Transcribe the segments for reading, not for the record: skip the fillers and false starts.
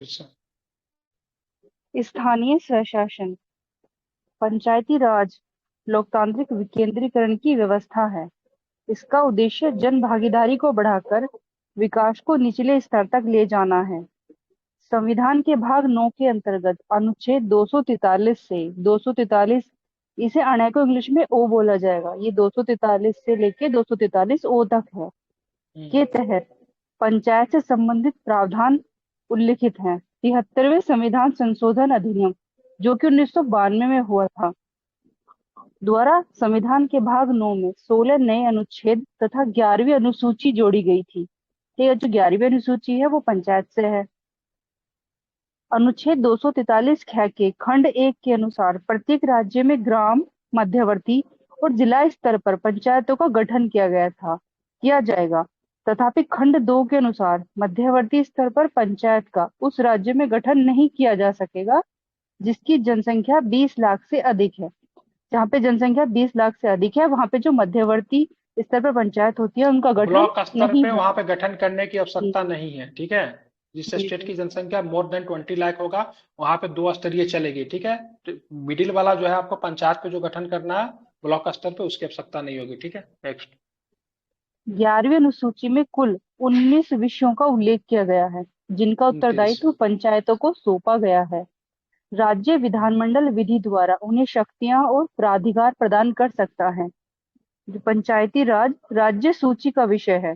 अच्छा। स्थानीय स्वशासन पंचायती राज लोकतांत्रिक विकेंद्रीकरण की व्यवस्था है। इसका उद्देश्य जन भागीदारी को बढ़ाकर विकास को निचले स्तर तक ले जाना है। संविधान के भाग 9 के अंतर्गत अनुच्छेद 243 से 243, इसे अनेको इंग्लिश में ओ बोला जाएगा, ये 243 से लेके 243 ओ तक है, के तहत पंचायत से संबंधित प्रावधान उल्लिखित हैं। 73वें संविधान संशोधन अधिनियम, जो कि 1992 में हुआ था, द्वारा संविधान के भाग 9 में 16 नए अनुच्छेद तथा 11वीं अनुसूची जोड़ी गई थी। ठीक है, जो 11वीं अनुसूची है वो पंचायत से है। अनुच्छेद 243 ख के खंड 1 के अनुसार प्रत्येक राज्य में ग्राम, मध्यवर्ती और जिला स्तर पर पंचायतों का गठन किया जाएगा। तथापि खंड 2 के अनुसार मध्यवर्ती स्तर पर पंचायत का उस राज्य में गठन नहीं किया जा सकेगा जिसकी जनसंख्या 20 लाख से अधिक है। जहाँ पे जनसंख्या 20 लाख से अधिक है, वहां पे जो मध्यवर्ती स्तर पर पंचायत होती है उनका गठन ब्लॉक स्तर नहीं पे वहां पे होगा। गठन करने की जी आवश्यकता नहीं है, ठीक है। जिस जी स्टेट जी की जनसंख्या मोर देन 20 लाख होगा, वहां पे दो स्तरीय चलेगी, ठीक है। तो मिडिल वाला जो है आपको पंचायत पे जो गठन करना है ब्लॉक स्तर पे, उसकी आवश्यकता नहीं होगी, ठीक है। नेक्स्ट। 11वीं अनुसूची में कुल 19 विषयों का उल्लेख किया गया है जिनका 29। उत्तरदायित्व पंचायतों को सौंपा गया है। राज्य विधानमंडल विधि द्वारा उन्हें शक्तियां और प्राधिकार प्रदान कर सकता है। जो पंचायती राज राज्य सूची का विषय है।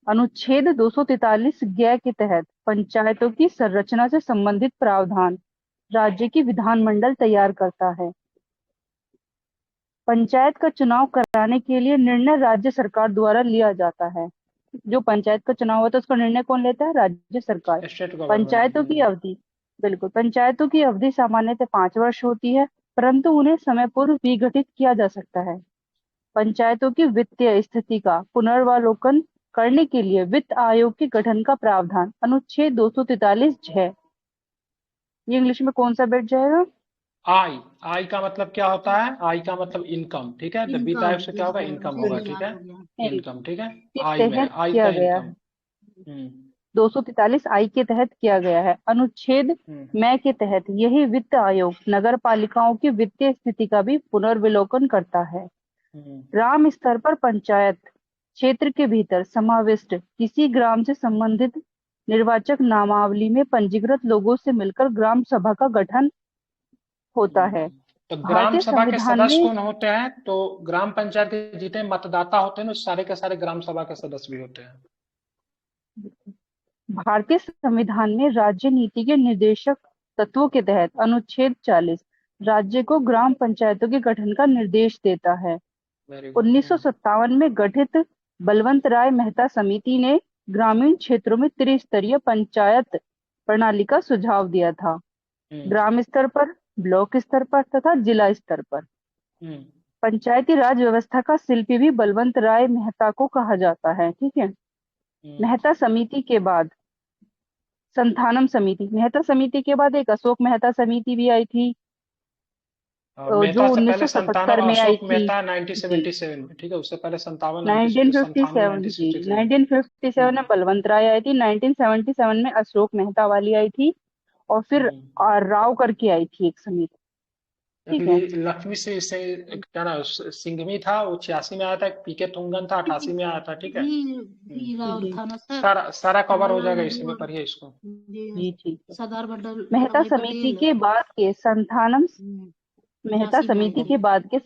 अनुच्छेद 243 ज्ञ के तहत पंचायतों की संरचना से संबंधित प्रावधान राज्य की विधानमंडल तैयार करता है। पंचायत का चुनाव कराने के लिए निर्णय राज्य सरकार द्वारा लिया जाता है। जो पंचायत का चुनाव होता है उसका निर्णय कौन लेता है? राज्य सरकार। State government. पंचायतों की अवधि, बिल्कुल, पंचायतों की अवधि सामान्यतः 5 वर्ष होती है, परंतु उन्हें समय पूर्व विघटित किया जा सकता है। पंचायतों की वित्तीय स्थिति का पुनर्वालोकन करने के लिए वित्त आयोग के गठन का प्रावधान अनुच्छेद 243 है। ये इंग्लिश में कौन सा बैठ जाएगा? आई। आई का मतलब क्या होता है? आई का मतलब इनकम, ठीक है। तो वित्त इनकम, आयोग से क्या होगा? जैसे इनकम मुझे होगा, भी ठीक याद है। हो गया। इनकम, ठीक है। के आई में है, तहत आई किया का गया इनकम। है। हम्म। 243 आई के तहत किया गया है। अनुच्छेद हम्म। मैं के तहत यही वित्त आयोग नगर पालिकाओं की वित्तीय स्थिति का भी पुनर्विलोकन करता है। हम्म। ग्राम स्तर पर पंचायत क्षेत्र के भीतर समाविष्ट किसी ग्राम से संबंधित निर्वाचक नामावली में पंजीकृत लोगों से मिलकर ग्राम सभा का गठन होता है। तो ग्राम भारतीय सभा के संविधान सदस्य में कौन होते हैं? तो ग्राम पंचायत के जितने मतदाता होते हैं ना, सारे के सारे ग्राम सभा के सदस्य भी होते हैं। भारतीय संविधान में राज्य नीति के निर्देशक तत्वों के तहत अनुच्छेद 40 राज्य को ग्राम पंचायतों के गठन का निर्देश देता है। Very good. 1957 में गठित बलवंत राय मेहता समिति ने ग्रामीण क्षेत्रों में त्रिस्तरीय पंचायत प्रणाली का सुझाव दिया था। हम्म। ग्राम स्तर पर, ब्लॉक स्तर पर तथा जिला स्तर पर। हम्म। पंचायती राज व्यवस्था का शिल्पी भी बलवंत राय मेहता को कहा जाता है। ठीक है। हम्म। मेहता समिति के बाद संथानम समिति, मेहता समिति के बाद एक अशोक मेहता समिति भी आई थी, जो मेहता से पहले संतानम 1977 में आई अशोक थी। मेहता जी, 1977 में, ठीक है। उससे पहले 57 संतानम 1957, जी, 1963 में। 1957 में बलवंत राय आई थी, 1977 में अशोक मेहता वाली आई थी, और फिर हम्म। राव करके आई थी एक समिति। ठीक है। लक्ष्मी से क्या ना, सिंघवी था, वो 86 में आया था। पीके तुंगन था, 88 में आया था, ठीक है। भी राउत जी था ना सर। सारा सारा कवर हो जवाहरलाल जाएगा, इसी नेहरू में और पढ़िए इसको। जी, जी, ठीक है। सरदार वल्लभ मेहता भाई समिति पटेल के बाद के संथानम, मेहता 85 में आई समिति थी। के बाद के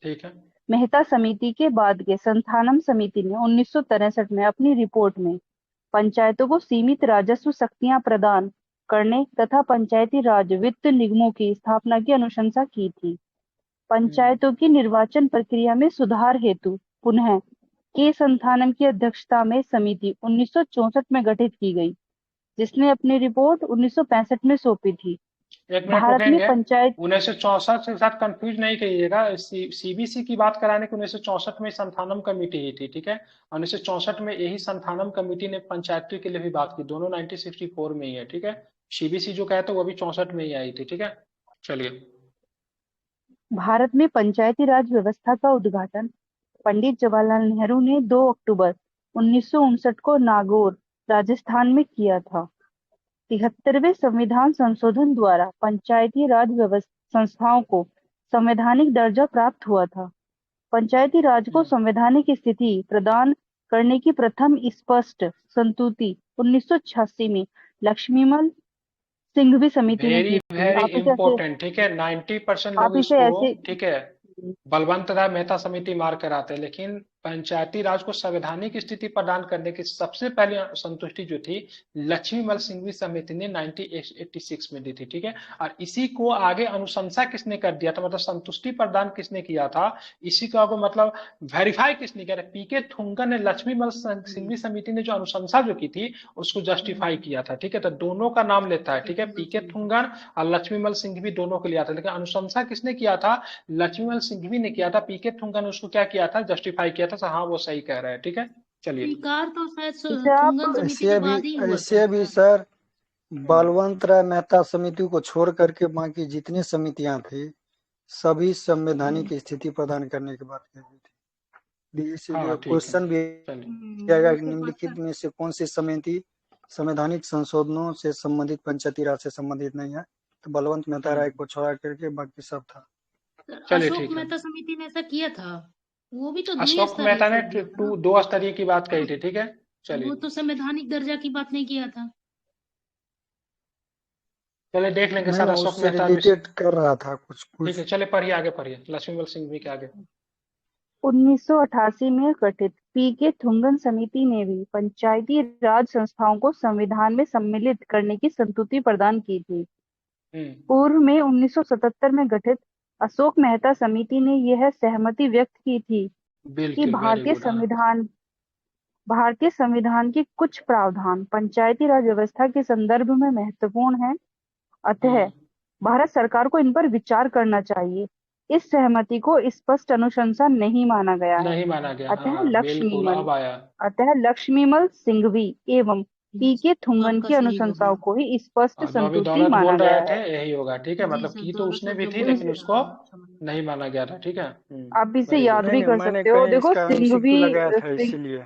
ठीक है। मेहता समिति के बाद के संथानम समिति ने 1963 में अपनी रिपोर्ट में पंचायतों को सीमित राजस्व शक्तियां प्रदान करने तथा पंचायती राज वित्त निगमों की स्थापना की अनुशंसा की थी। हम्म। पंचायतों की निर्वाचन प्रक्रिया में सुधार हेतु पुनः के संथानम की अध्यक्षता में समिति 1964 में गठित की गई, जिसने अपनी रिपोर्ट 1965 में सौंपी थी। एक मिनट भारत में रुकेंगे। पंचायत 1964 के साथ कंफ्यूज नहीं करिएगा। सीबीसी की बात कराने की 1964 में संथानम कमेटी ही थी, ठीक है। 1964 में यही संथानम कमेटी ने पंचायती के लिए भी बात की। दोनों 1964 में ही है, ठीक है। सीबीसी जो कहते हैं वो भी 64 में ही आई थी, ठीक है। चलिए। भारत में पंचायती राज व्यवस्था का उद्घाटन पंडित जवाहरलाल नेहरू ने 2 अक्टूबर 1959 को नागौर राजस्थान में किया था। 73वें संविधान संशोधन द्वारा पंचायती राज संस्थाओं को संवैधानिक दर्जा प्राप्त हुआ था। पंचायती राज को संवैधानिक स्थिति प्रदान करने की प्रथम स्पष्ट संस्तुति 1986 में लक्ष्मीमल सिंघवी समिति ने वेरी की थी। वेरी आप इसे ऐसे इंपॉर्टेंट, ठीक है। 90% आप लोग इसे इसको, ऐसे ठीक है, बलवंत राय मेहता समिति मार कर आते हैं, लेकिन पंचायती राज को संवैधानिक स्थिति प्रदान करने की सबसे पहली संतुष्टि जो थी लक्ष्मीमल सिंघवी समिति ने 1986 में दी थी, ठीक है। और इसी को आगे अनुशंसा किसने कर दिया था, मतलब संतुष्टि प्रदान किसने किया था, इसी का आगे मतलब वेरीफाई किसने किया था, पीके थुंगन ने लक्ष्मीमल सिंघवी समिति ने जो अनुशंसा जो की थी उसको जस्टिफाई किया था, ठीक है। तो दोनों का नाम लेता है, ठीक है, पीके थुंगन और लक्ष्मीमल सिंघवी दोनों को लिया था, लेकिन अनुशंसा किसने किया था, लक्ष्मीमल सिंघवी ने किया था। पीके थुंगा ने उसको क्या किया था, जस्टिफाई किया था, हाँ वो सही कह रहा है, ठीक है। चलिए स्वीकार तो शायद इसे आप थुंगन समिति के ऐसे भी बाद ही हुआ ऐसे भी था। सर बलवंत राय मेहता समिति को छोड़ करके बाकी जितनी समितियां थी सभी संवैधानिक स्थिति प्रदान करने की बात कही गई थी। इसीलिए हाँ ठीक है, क्वेश्चन भी चलिए किया गया कि वो तो निम्नलिखित पता में से कौन सी समिति संवैधानिक संशोधनों से संबंधित पंचायती राज से संबंधित नहीं है, तो बलवंत मेहता राय को छोड़ा करके बाकी सब था। चलिए अशोक ठीक है। मेहता समिति ने ऐसा किया था, वो भी तो अशोक द्विस्तरीय मेहता ने से किया था ना। दो स्तरीय की बात कही थी, ठीक है। वो चलिए तो संवैधानिक दर्जा की बात नहीं किया था। चलिए देख लेंगे नहीं सर, मैं अशोक उससे मेहता रिलेटेड कर रहा था कुछ ठीक है, कुछ चलिए पढ़िए, आगे पढ़िए, लक्ष्मीमल सिंघवी के आगे। 1988 में गठित पीके थुंगन समिति ने भी पंचायती राज संस्थाओं को संविधान में सम्मिलित करने की संस्तुति प्रदान की थी। हम्म पूर्व में 1977 में गठित अशोक मेहता समिति ने यह सहमति व्यक्त की थी कि बिल्कुल, वेरी गुड, हाँ। भारतीय संविधान के कुछ प्रावधान पंचायती राज व्यवस्था के संदर्भ में महत्वपूर्ण हैं, अतः हम्म, भारत सरकार को इन पर विचार करना चाहिए। इस सहमति को स्पष्ट अनुशंसा नहीं माना गया है। नहीं माना गया, अतः हाँ बिल्कुल, लक्ष्मीमल अब आया। अतः लक्ष्मीमल सिंघवी एवं पीके थुंगन आपका की सही हो अनुशंसाओं गया। को ही स्पष्ट और जो अभी संतुष्टि दौलत माना बोल रहे गया थे है। यही होगा, ठीक है, जी मतलब सर, की तो दौलत उसने सर भी जो थी बोल लेकिन रहे थे, उसको हाँ समझ गए। नहीं माना गया था, ठीक है। आप इसे वेरी याद गुड। भी नहीं कर मैंने सकते हो। कहीं देखो इसका एमसीक्यू सिंघवी लगाया था इसीलिए।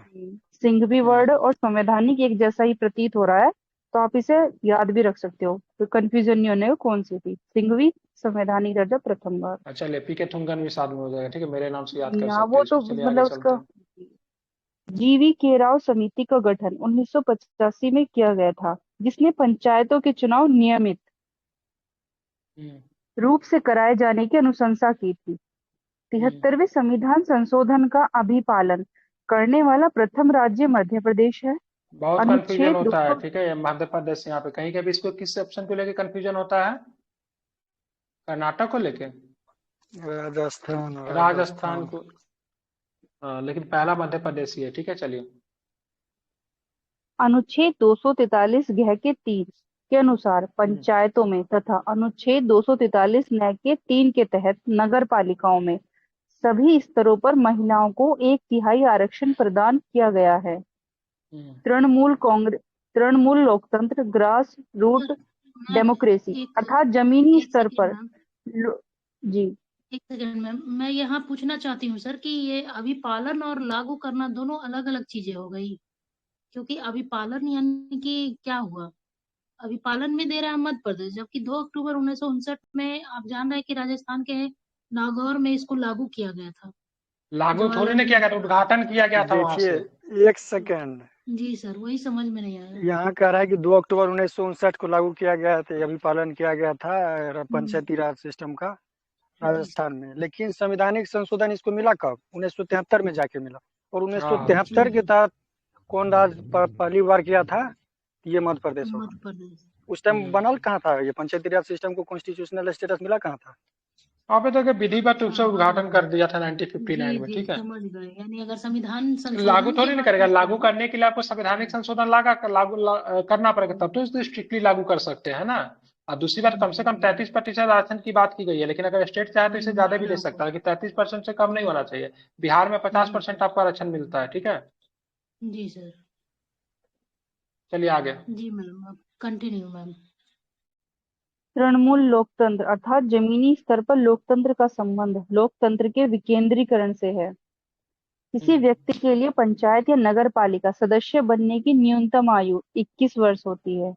सिंघवी वर्ड हम्म और संवैधानिक एक जैसा ही प्रतीत हो रहा है, तो आप इसे याद भी रख सकते हो, तो कंफ्यूजन नहीं होने को। कौन सी थी सिंघवी संवैधानिक दर्जा प्रथम बार। अच्छा, चलिए पीके थुंगन भी साथ में हो जाएगा, ठीक है, मेरे नाम से याद कर हाँ सकते वो हैं तो इसको। चलिए आगे मतलब चलते उसका हैं। जीवी के राव समिति का गठन 1985 में किया गया था, जिसने पंचायतों के चुनाव नियमित हम्म रूप से कराए जाने की अनुशंसा की थी। हम्म 73वें संविधान संशोधन का अभिपालन करने वाला प्रथम राज्य मध्य प्रदेश है। बहुत कंफ्यूजन अनुच्छेद होता है, 200 ठीक है, ये मध्य प्रदेश यहाँ पे कहीं कभी इसको किस ऑप्शन को लेके कंफ्यूजन होता है, कर्नाटक को लेके, राजस्थान राजस्थान को, लेकिन पहला मध्य प्रदेश ही है, ठीक है। चलिए अनुच्छेद 243 घ के 3 के अनुसार हम्म पंचायतों में तथा अनुच्छेद 243 न के 3 के तहत नगर पालिकाओं में सभी स्तरों पर महिलाओं को 1/3 आरक्षण प्रदान किया गया है। हम्म तृणमूल लोकतंत्र ग्रास रूट मैम डेमोक्रेसी एक अर्थात जमीनी एक स्तर सेकेंड पर मैम, लो- जी एक सेकेंड मैम, मैं यहाँ पूछना चाहती हूँ सर कि ये अभिपालन और लागू करना दोनों अलग अलग चीजें हो गई। क्योंकि अभिपालन यानी कि क्या हुआ, अभिपालन में दे रहा है मध्य प्रदेश, जबकि 2 अक्टूबर 1959 में आप जान रहे हैं कि राजस्थान के नागौर में इसको लागू किया गया था, लागू थोड़ी जवाहरलाल ना किया गया था, नेहरू। उद्घाटन किया गया था वहां देखिए से। एक सेकंड, जी सर, वही समझ में नहीं आया। यहाँ कह रहा है कि 2 अक्टूबर 1959 को लागू किया गया था, अभी पालन किया गया था पंचायती राज सिस्टम का जी राजस्थान में, लेकिन संवैधानिक संशोधन इसको मिला कब, 1973 में जाके मिला। और हाँ 1973 के तहत कौन राज पहली बार किया था, ये मध्य प्रदेश होगा। मध्य प्रदेश। उस टाइम बनल कहाँ था ये पंचायती राज सिस्टम को, कॉन्स्टिट्यूशनल स्टेटस मिला कहाँ था। वहां पे तो विधिवत रूप से उद्घाटन कर हाँ दिया था जी 1959 में, जी ठीक है। समझ गए, यानी अगर संविधान लागू संशोधन की थोड़ी ना बात करेगा, करते लागू हैं। करने के लिए आपको संवैधानिक संशोधन करना पड़ेगा, तब तो इसको स्ट्रिक्टली लागू कर सकते हैं ना। और दूसरी बात, कम से कम 33% आरक्षण की बात की गई है, लेकिन अगर स्टेट चाहे तो इसे ज्यादा भी दे महिलाओं को। सकता है, कि 33% से कम नहीं होना चाहिए। बिहार में 50% आपको आरक्षण मिलता है, ठीक है। जी सर। चलिए आगे। जी मैम, अब कंटिन्यू मैम। तृणमूल लोकतंत्र अर्थात जमीनी स्तर पर लोकतंत्र का संबंध लोकतंत्र के विकेंद्रीकरण से है। किसी व्यक्ति के लिए पंचायत या नगर पालिका सदस्य बनने की न्यूनतम आयु 21 वर्ष होती है।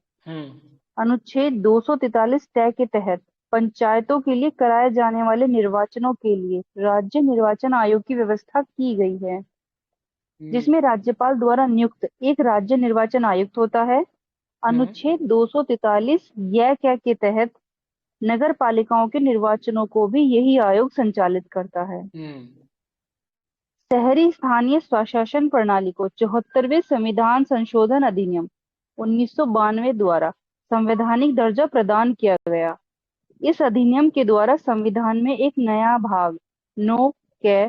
अनुच्छेद 243 तय के तहत पंचायतों के लिए कराए जाने वाले निर्वाचनों के लिए राज्य निर्वाचन आयोग की व्यवस्था की गई है, जिसमें राज्यपाल द्वारा नियुक्त एक राज्य निर्वाचन आयुक्त होता है। अनुच्छेद 243 य के तहत नगर पालिकाओं के निर्वाचनों को भी यही आयोग संचालित करता है। शहरी स्थानीय स्वशासन प्रणाली को 74वें संविधान संशोधन अधिनियम 1992 द्वारा संवैधानिक दर्जा प्रदान किया गया। इस अधिनियम के द्वारा संविधान में एक नया भाग 9 के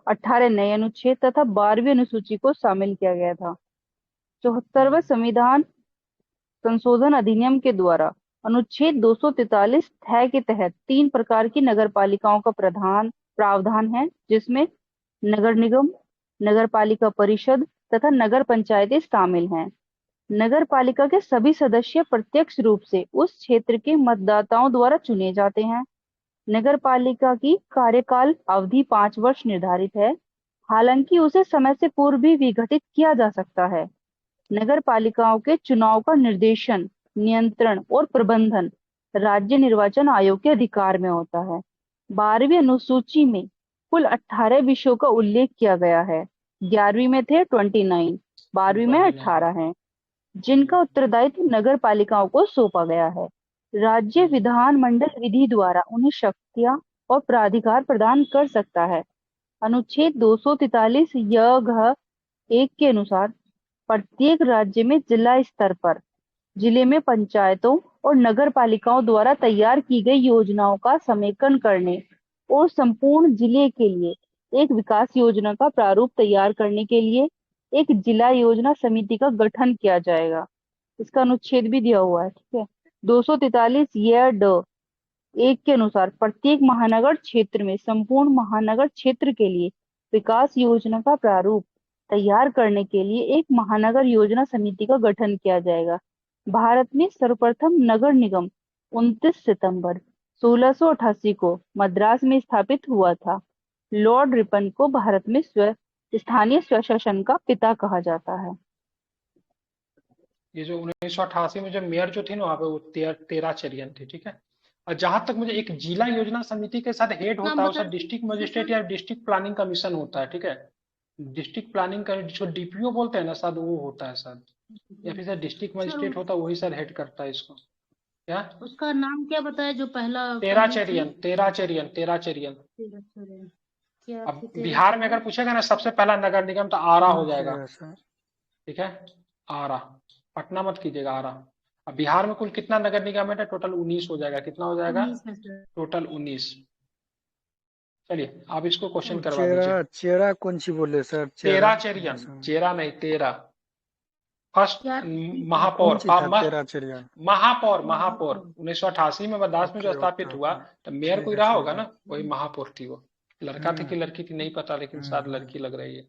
18 नए अनुच्छेद तथा 12वीं अनुसूची को शामिल किया गया था। 74वें संविधान संशोधन अधिनियम के द्वारा अनुच्छेद 243 थ के तहत 3 प्रकार की नगर पालिकाओं का प्रावधान है, जिसमें नगर निगम, नगर पालिका परिषद तथा नगर पंचायतें शामिल हैं। नगर पालिका के सभी सदस्य प्रत्यक्ष रूप से उस क्षेत्र के मतदाताओं द्वारा चुने जाते हैं। नगर पालिका की कार्यकाल अवधि 5 वर्ष निर्धारित है, हालांकि उसे समय से पूर्व भी विघटित किया जा सकता है। नगर पालिकाओं के चुनाव का निर्देशन, नियंत्रण और प्रबंधन राज्य निर्वाचन आयोग के अधिकार में होता है। 12वीं अनुसूची में कुल 18 विषयों का उल्लेख किया गया है। 11वीं में थे 29, 12वीं में 18 हैं, जिनका उत्तरदायित्व नगर पालिकाओं को सौंपा गया है। राज्य विधानमंडल विधि द्वारा उन्हें शक्तियां और प्राधिकार प्रदान कर सकता है। अनुच्छेद 243 य 1 के अनुसार प्रत्येक राज्य में जिला स्तर पर जिले में पंचायतों और नगर पालिकाओं द्वारा तैयार की गई योजनाओं का समेकन करने और संपूर्ण जिले के लिए एक विकास योजना का प्रारूप तैयार करने के लिए एक जिला योजना समिति का गठन किया जाएगा। इसका अनुच्छेद भी दिया हुआ है, ठीक है। 243 य 1 के अनुसार प्रत्येक महानगर क्षेत्र में संपूर्ण महानगर क्षेत्र के लिए विकास योजना का प्रारूप तैयार करने के लिए एक महानगर योजना समिति का गठन किया जाएगा। भारत में सर्वप्रथम नगर निगम 29 सितंबर 1688 को मद्रास में स्थापित हुआ था। लॉर्ड रिपन को भारत में स्थानीय स्वशासन का पिता कहा जाता है। ये जो 1988 में जो मेयर जो थे ना वहाँ पे वो तेरा चेरियन थे, ठीक है। और जहां तक मुझे एक जिला योजना समिति के साथ हेड होता है वो डिस्ट्रिक्ट मजिस्ट्रेट या डिस्ट्रिक्ट प्लानिंग कमीशन होता है, ठीक है। डिस्ट्रिक्ट प्लानिंग का जो डीपीओ बोलते हैं ना शायद वो होता है शायद, या फिर डिस्ट्रिक्ट मजिस्ट्रेट होता है, वही सर हेड करता है इसको। क्या उसका नाम क्या बताया जो पहला? तेरा चेरियन। क्या अब बिहार में अगर पूछेगा ना सबसे पहला नगर निगम तो आरा हो जाएगा, ठीक है। आरा, पटना मत कीजिएगा, आरा। अब बिहार में कुल कितना नगर निगम है? टोटल 19 हो जाएगा। कितना हो जाएगा? टोटल 19। चलिए आप इसको क्वेश्चन करवा दीजिए। चेरा कौन सी बोले सर? तेरा चेरियन, चेरा नहीं तेरा। फर्स्ट महापौर, महापौर 1988 में मद्रास में जो स्थापित हुआ, तो मेयर कोई रहा होगा ना, वही महापौर थी। वो लड़का थी कि लड़की थी नहीं पता, लेकिन शायद लड़की लग रही है।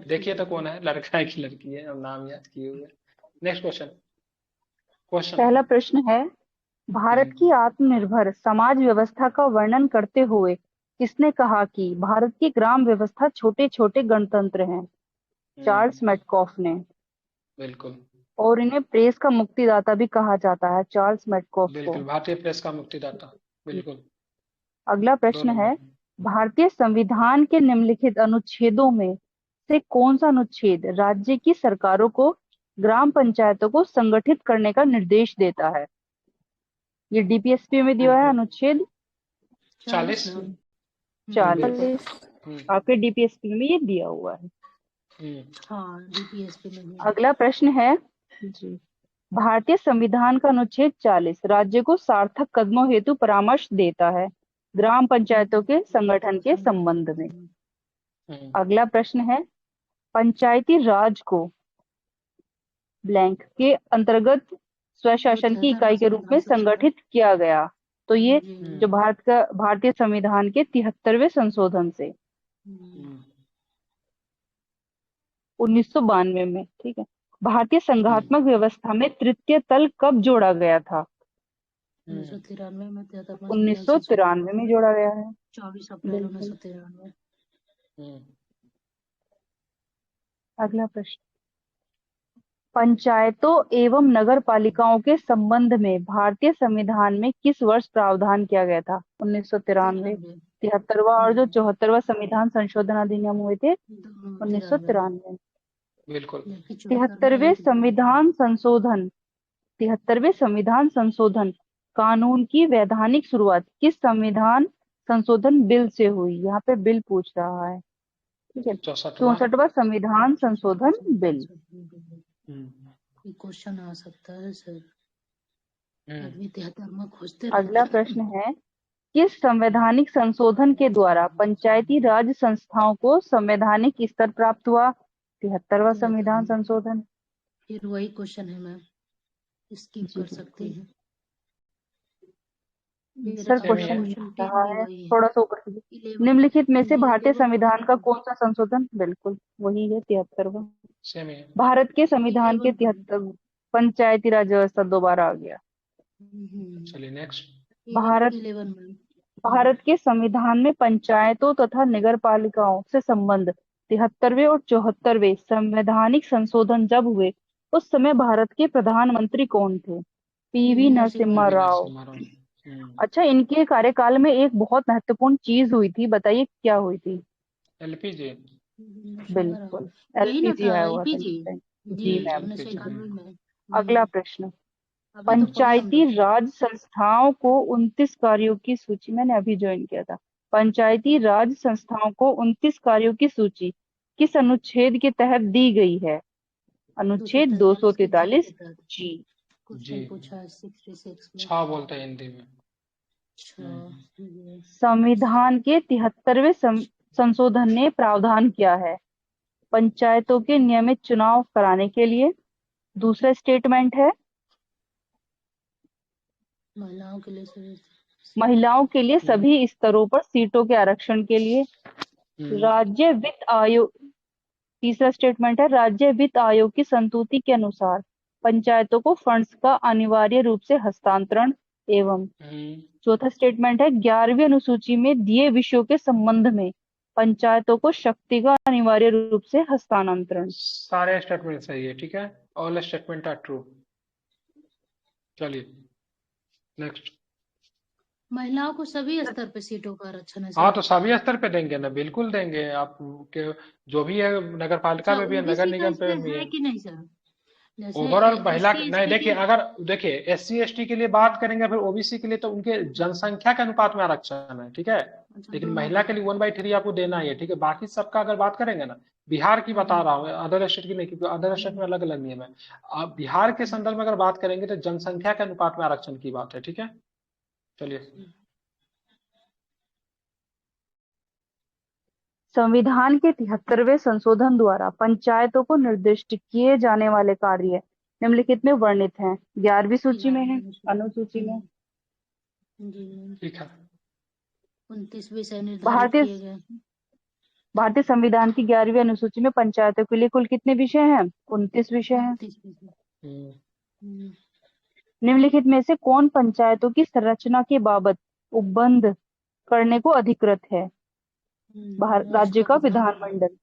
देखिए तो कौन है, लड़का है कि लड़की है, अब नाम याद किए हुए। Next question. पहला प्रश्न है, भारत की आत्मनिर्भर समाज व्यवस्था का वर्णन करते हुए किसने कहा कि भारत की ग्राम व्यवस्था छोटे छोटे गणतंत्र हैं? चार्ल्स मेटकॉफ ने। बिल्कुल। और इन्हें प्रेस का मुक्तिदाता भी कहा जाता है, चार्ल्स मेटकॉफ को। बिल्कुल, भारतीय प्रेस का मुक्तिदाता, बिल्कुल। अगला प्रश्न है, भारतीय संविधान के निम्नलिखित अनुच्छेदों में से कौन सा अनुच्छेद राज्य की सरकारों को ग्राम पंचायतों को संगठित करने का निर्देश देता है? ये डीपीएसपी में दिया है अनुच्छेद 40। आपके डीपीएसपी में ये दिया हुआ है। हाँ, डीपीएसपी में। अगला प्रश्न है जी, भारतीय संविधान का अनुच्छेद 40 राज्य को सार्थक कदमों हेतु परामर्श देता है ग्राम पंचायतों के संगठन के संबंध में। अगला प्रश्न है, पंचायती राज को ब्लैंक के अंतर्गत स्वशासन की इकाई के रूप में संगठित किया गया। तो ये जो भारतीय संविधान के 73वें संशोधन से 1992 में, ठीक है। भारतीय संघात्मक व्यवस्था में तृतीय तल कब जोड़ा गया था? 1993 में 1993 में जोड़ा गया है। 24 अप्रैल 1993। हम्म, अगला प्रश्न, पंचायतों एवं नगर पालिकाओं के संबंध में भारतीय संविधान में किस वर्ष प्रावधान किया गया था? 1993, 93। 73वां और जो 74वां संविधान संशोधन अधिनियम हुए थे दोनों 93 1993। बिल्कुल। जबकि 74 में 73वें एक संविधान संशोधन 73वें संविधान संशोधन कानून की वैधानिक शुरुआत किस संविधान संशोधन बिल से हुई? यहाँ पे बिल पूछ रहा है, ठीक है। 64वां। 64वां संविधान संशोधन बिल। हम्म, क्वेश्चन आ सकता है सर, हम्म, आदमी 73 में खोजते अगला रहता है। प्रश्न है, किस संवैधानिक संशोधन के द्वारा पंचायती राज संस्थाओं को संवैधानिक स्तर प्राप्त हुआ? 73वां संविधान संशोधन। फिर वही क्वेश्चन है मैम, स्किप जी कर सकते बिल्कुल हैं। सर, सेम ही क्वेश्चन है। नहीं 10 रहा भी है, वही है। थोड़ा सा ऊपर कीजिए। 11 निम्नलिखित में से जी भारतीय 11 संविधान का कौन सा संशोधन? बिल्कुल वही है 73वां। सेम ही है। भारत के संविधान के 11 73 पंचायती राज व्यवस्था दोबारा आ गया। चलिए नेक्स्ट। भारत 11 मैम। भारत के संविधान में पंचायतों तथा नगर पालिकाओं से संबंध 73वें और 74वें संवैधानिक संशोधन जब हुए उस समय भारत के प्रधानमंत्री कौन थे? PV Narasimha PV Rao. नरसिम्हा राव। अच्छा, इनके कार्यकाल में एक बहुत महत्वपूर्ण चीज हुई थी, बताइए क्या हुई थी? एलपीजी। बिल्कुल, यही ना एलपीजी था, आया हुआ था एलपीजी। इस टाइम। जी जी मैम। 1991 में। अगला प्रश्न, अभी तो पढ़े हम पंचायती लोग। राज संस्थाओं को 29 कार्यों की सूची, मैंने अभी ज्वाइन किया था। पंचायती राज संस्थाओं को 29 कार्यों की सूची किस अनुच्छेद के तहत दी गई है? अनुच्छेद 243 के जी 243 के तहत जी। क्वेश्चन पूछा है 66 में। छा बोलते हैं हिंदी में। अच्छा, संविधान के 73वें संशोधन ने प्रावधान किया है पंचायतों के नियमित चुनाव कराने के लिए। दूसरा स्टेटमेंट है, महिलाओं के लिए महिलाओं के लिए सभी स्तरों पर सीटों के आरक्षण के लिए। राज्य वित्त आयोग, तीसरा स्टेटमेंट है, राज्य वित्त आयोग की संस्तुति के अनुसार पंचायतों को फंड्स का अनिवार्य रूप से हस्तांतरण एवं। चौथा स्टेटमेंट है, 11वीं अनुसूची में दिए विषयों के संबंध में पंचायतों को शक्ति का अनिवार्य रूप से हस्तांतरण। सारे स्टेटमेंट सही है, ठीक है। All statement are true. चलिए नेक्स्ट। महिलाओं को सभी स्तर पे सीटों का आरक्षण है हाँ सर। तो सभी स्तर पे देंगे ना, बिल्कुल देंगे आप के, जो भी है नगर पालिका अच्छा, में भी है, नगर ओबीसी का निगम पे इसमें भी है है। कि नहीं सर? जैसे ओवरऑल महिला एसटी नहीं, एसटी देखिए के। अगर देखिए एससी एसटी के लिए बात करेंगे, फिर ओबीसी के लिए तो उनके जनसंख्या के अनुपात में आरक्षण है, ठीक है। अच्छा, लेकिन दोनों महिला का। के लिए 1/3 आपको देना ही है, ठीक है। बाकी सबका अगर बात करेंगे ना, बिहार की बता रहा हूँ, अदर स्टेट की नहीं, क्योंकि अदर स्टेट में अलग अलग नियम है। आप बिहार के संदर्भ में अगर बात करेंगे तो जनसंख्या के अनुपात में आरक्षण की बात है, ठीक है। चलिए। संविधान के 73वें संशोधन द्वारा पंचायतों को निर्दिष्ट किए जाने वाले कार्य निम्नलिखित में वर्णित हैं। 11वीं सूची में है, अनुसूची में। जी, ठीक है। 29 विषय निर्धारित भारतीय किए गए। भारतीय संविधान की 11वीं अनुसूची में पंचायतों के लिए कुल कितने विषय हैं? 29 विषय हैं। 29 विषय। निम्नलिखित में से कौन पंचायतों की संरचना के बाबत उपबंध करने को अधिकृत है? राज्य का विधानमंडल।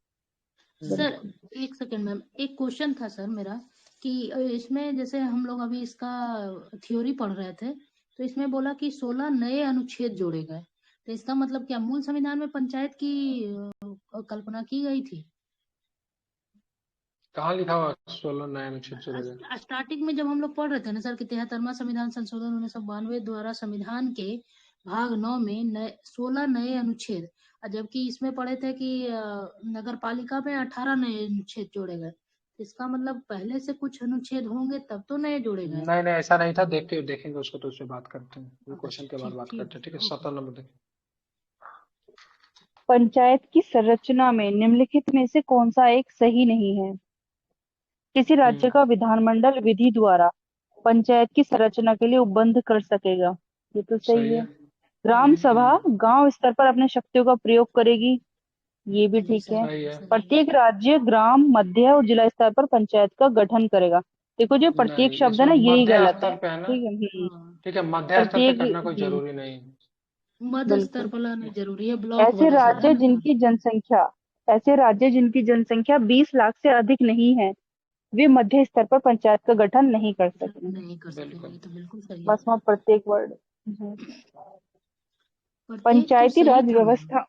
सर एक सेकंड मैम, एक क्वेश्चन था सर मेरा कि इसमें जैसे हम लोग अभी इसका थ्योरी पढ़ रहे थे, तो इसमें बोला कि 16 नए अनुच्छेद जोड़े गए, तो इसका मतलब क्या मूल संविधान में पंचायत की कल्पना की गई थी? कहाँ लिखा हुआ 16 नए अनुच्छेद जोड़े गए? स्टार्टिंग में जब हम लोग पढ़ रहे थे ना सर कि 73वां संविधान संशोधन 1992 द्वारा संविधान के भाग 9 में 16 नए अनुच्छेद, जबकि इसमें पढ़े थे कि नगर पालिका में 18 नए अनुच्छेद जोड़े गए। इसका मतलब पहले से कुछ अनुच्छेद होंगे तब तो नए जोड़े गए। नहीं नहीं, ऐसा नहीं था। देखेंगे उसको तो उससे बात करते हैं, वो क्वेश्चन के बाद ठीक बात ठीक करते हैं, ठीक है। 17 नंबर देखिए। पंचायत की संरचना में निम्नलिखित में से कौन सा एक सही नहीं है? किसी राज्य का विधानमंडल विधि द्वारा पंचायत की संरचना के लिए उपबंध कर सकेगा, ये तो सही है। ग्राम सभा गांव स्तर पर अपने शक्तियों का प्रयोग करेगी, ये भी ठीक है। सही है। प्रत्येक राज्य ग्राम मध्य और जिला स्तर पर पंचायत का गठन करेगा। देखो जो प्रत्येक नहीं, शब्द है इसमें ना, यही मध्य गलत है, स्तर पे है ना, ठीक है। ठीक है। मध्य स्तर पे प्रत्येक करना कोई जरूरी नहीं। मध्य स्तर बिल्कुल। पर लाना जरूरी है, ब्लॉक ऐसे वाला सर, है राज्य ना सर? जिनकी जनसंख्या ऐसे राज्य जिनकी जनसंख्या 20 लाख से अधिक नहीं है वे मध्य स्तर पर पंचायत का गठन नहीं कर सकेंगे। नहीं कर सकेंगे, बिल्कुल ये तो बिल्कुल सही है। बस वहाँ प्रत्येक वर्ड जी। प्रत्येक तो पंचायती सही राज था मैम, व्यवस्था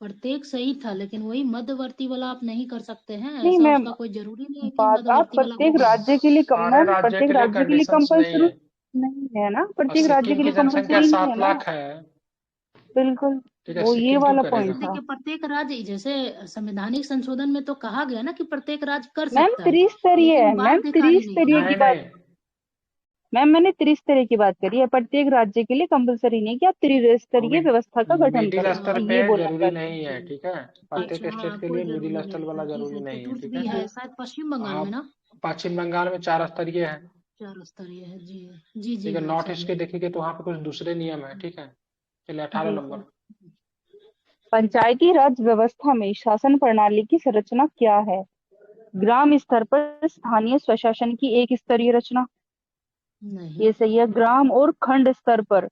प्रत्येक सही था, लेकिन वही मध्यवर्ती वाला आप नहीं कर सकते हैं, नहीं ऐसा मैम, उसका कोई जरूरी नहीं है कि बात आप मध्यवर्ती वाला प्रत्येक होगा। राज्य के लिए कम सारे मैम, राज्य प्रत्येक के लिए राज्य के लिए कंडीशंस नहीं कंपल्सरी है। नहीं है ना, और प्रत्येक राज्य सिक्किम के की लिए जनसंख्या कंपल्सरी नहीं है 7 ना। लाख है। बिल्कुल, ठीक है, वो ये सिक्किम क्यों वाला करेगा? पॉइंट जैसे था कि प्रत्येक राज्य, जैसे संवैधानिक संशोधन में तो कहा गया ना कि प्रत्येक राज्य कर मैम। सकता है, त्रिस्तरीय है लेकिन मैम, बाध्यकारी नहीं त्रिस्तरीय है। की नहीं बात, नहीं, मैम मैंने त्रिस्तरीय की बात करी है, प्रत्येक राज्य के लिए कंपल्सरी नहीं कि आप त्रिस्तरीय व्यवस्था का गठन मिडिल करें, स्तर मैं पे ये बोलना जरूरी चाहती हूँ नहीं है। जी, ठीक है, जी प्रत्येक अच्छा स्टेट के कोई लिए मिडिल जरूरी स्तर नहीं वाला है, ठीक जरूरी है। नहीं है। चतुर्थ ठीक भी है, है जी शायद पश्चिम बंगाल में आप ना, पश्चिम बंगाल में 4 स्तरीय है। 4 स्तरीय है जी। जी जी ठीक है, मैम, नॉर्थ ईस्ट समझे। के देखेंगे तो वहाँ पे कुछ दूसरे नियम है। ठीक है, चलिए 18 जी नंबर। सर। पंचायती राज व्यवस्था में शासन प्रणाली की संरचना क्या है? ग्राम स्तर पर स्थानीय स्वशासन की एक स्तरीय रचना, नहीं, ये सही है। ग्राम और खंड स्तर पर,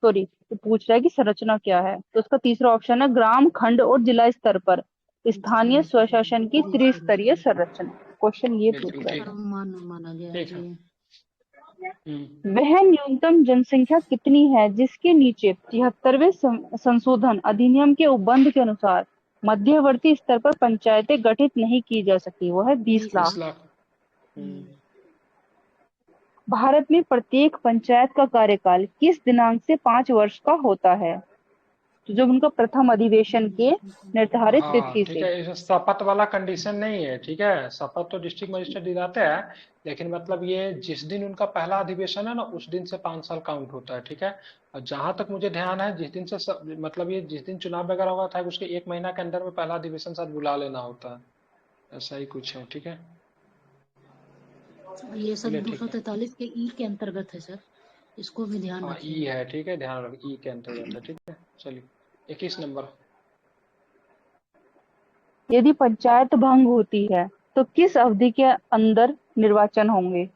सॉरी, तो पूछ रहा है कि संरचना क्या है, तो उसका तीसरा ऑप्शन है ग्राम, खंड और जिला स्तर पर स्थानीय स्थानीय स्वशासन स्वशासन की त्रिस्तरीय त्रिस्तरीय संरचना। क्वेश्चन ये पूछ बिल्कुल रहा ठीक है। है। माना गया है ठीक है। जी। वह न्यूनतम जनसंख्या कितनी है जिसके नीचे 73वें संशोधन अधिनियम के उपबंध के अनुसार मध्यवर्ती स्तर पर पंचायतें गठित नहीं की जा सकती? वो है 20 20 लाख। 20 लाख। भारत में प्रत्येक पंचायत का कार्यकाल किस दिनांक से 5 वर्ष का होता है? तो जब उनका प्रथम अधिवेशन के निर्धारित हाँ तिथि ठीक से। है, इस शपथ वाला कंडीशन नहीं है। ठीक है, शपथ तो डिस्ट्रिक्ट मजिस्ट्रेट दिलाते हैं, लेकिन मतलब ये जिस दिन उनका पहला अधिवेशन है ना, उस दिन से 5 साल काउंट होता है। ठीक है, और जहां तक मुझे ध्यान है, जिस दिन से मतलब ये जिस दिन चुनाव वगैरह हुआ था, उसके 1 महीना के अंदर में पहला अधिवेशन शायद बुला लेना होता है। ऐसा ही कुछ है। ठीक है, ये सब चलिए ठीक है। 243 के ई के अंतर्गत है सर, इसको भी ध्यान हाँ ई रखिएगा। है। ठीक है, ध्यान रख, ई के अंतर्गत है। ठीक है, चलिए 21 नंबर। यदि पंचायत भंग होती है तो किस अवधि के अंदर निर्वाचन होंगे?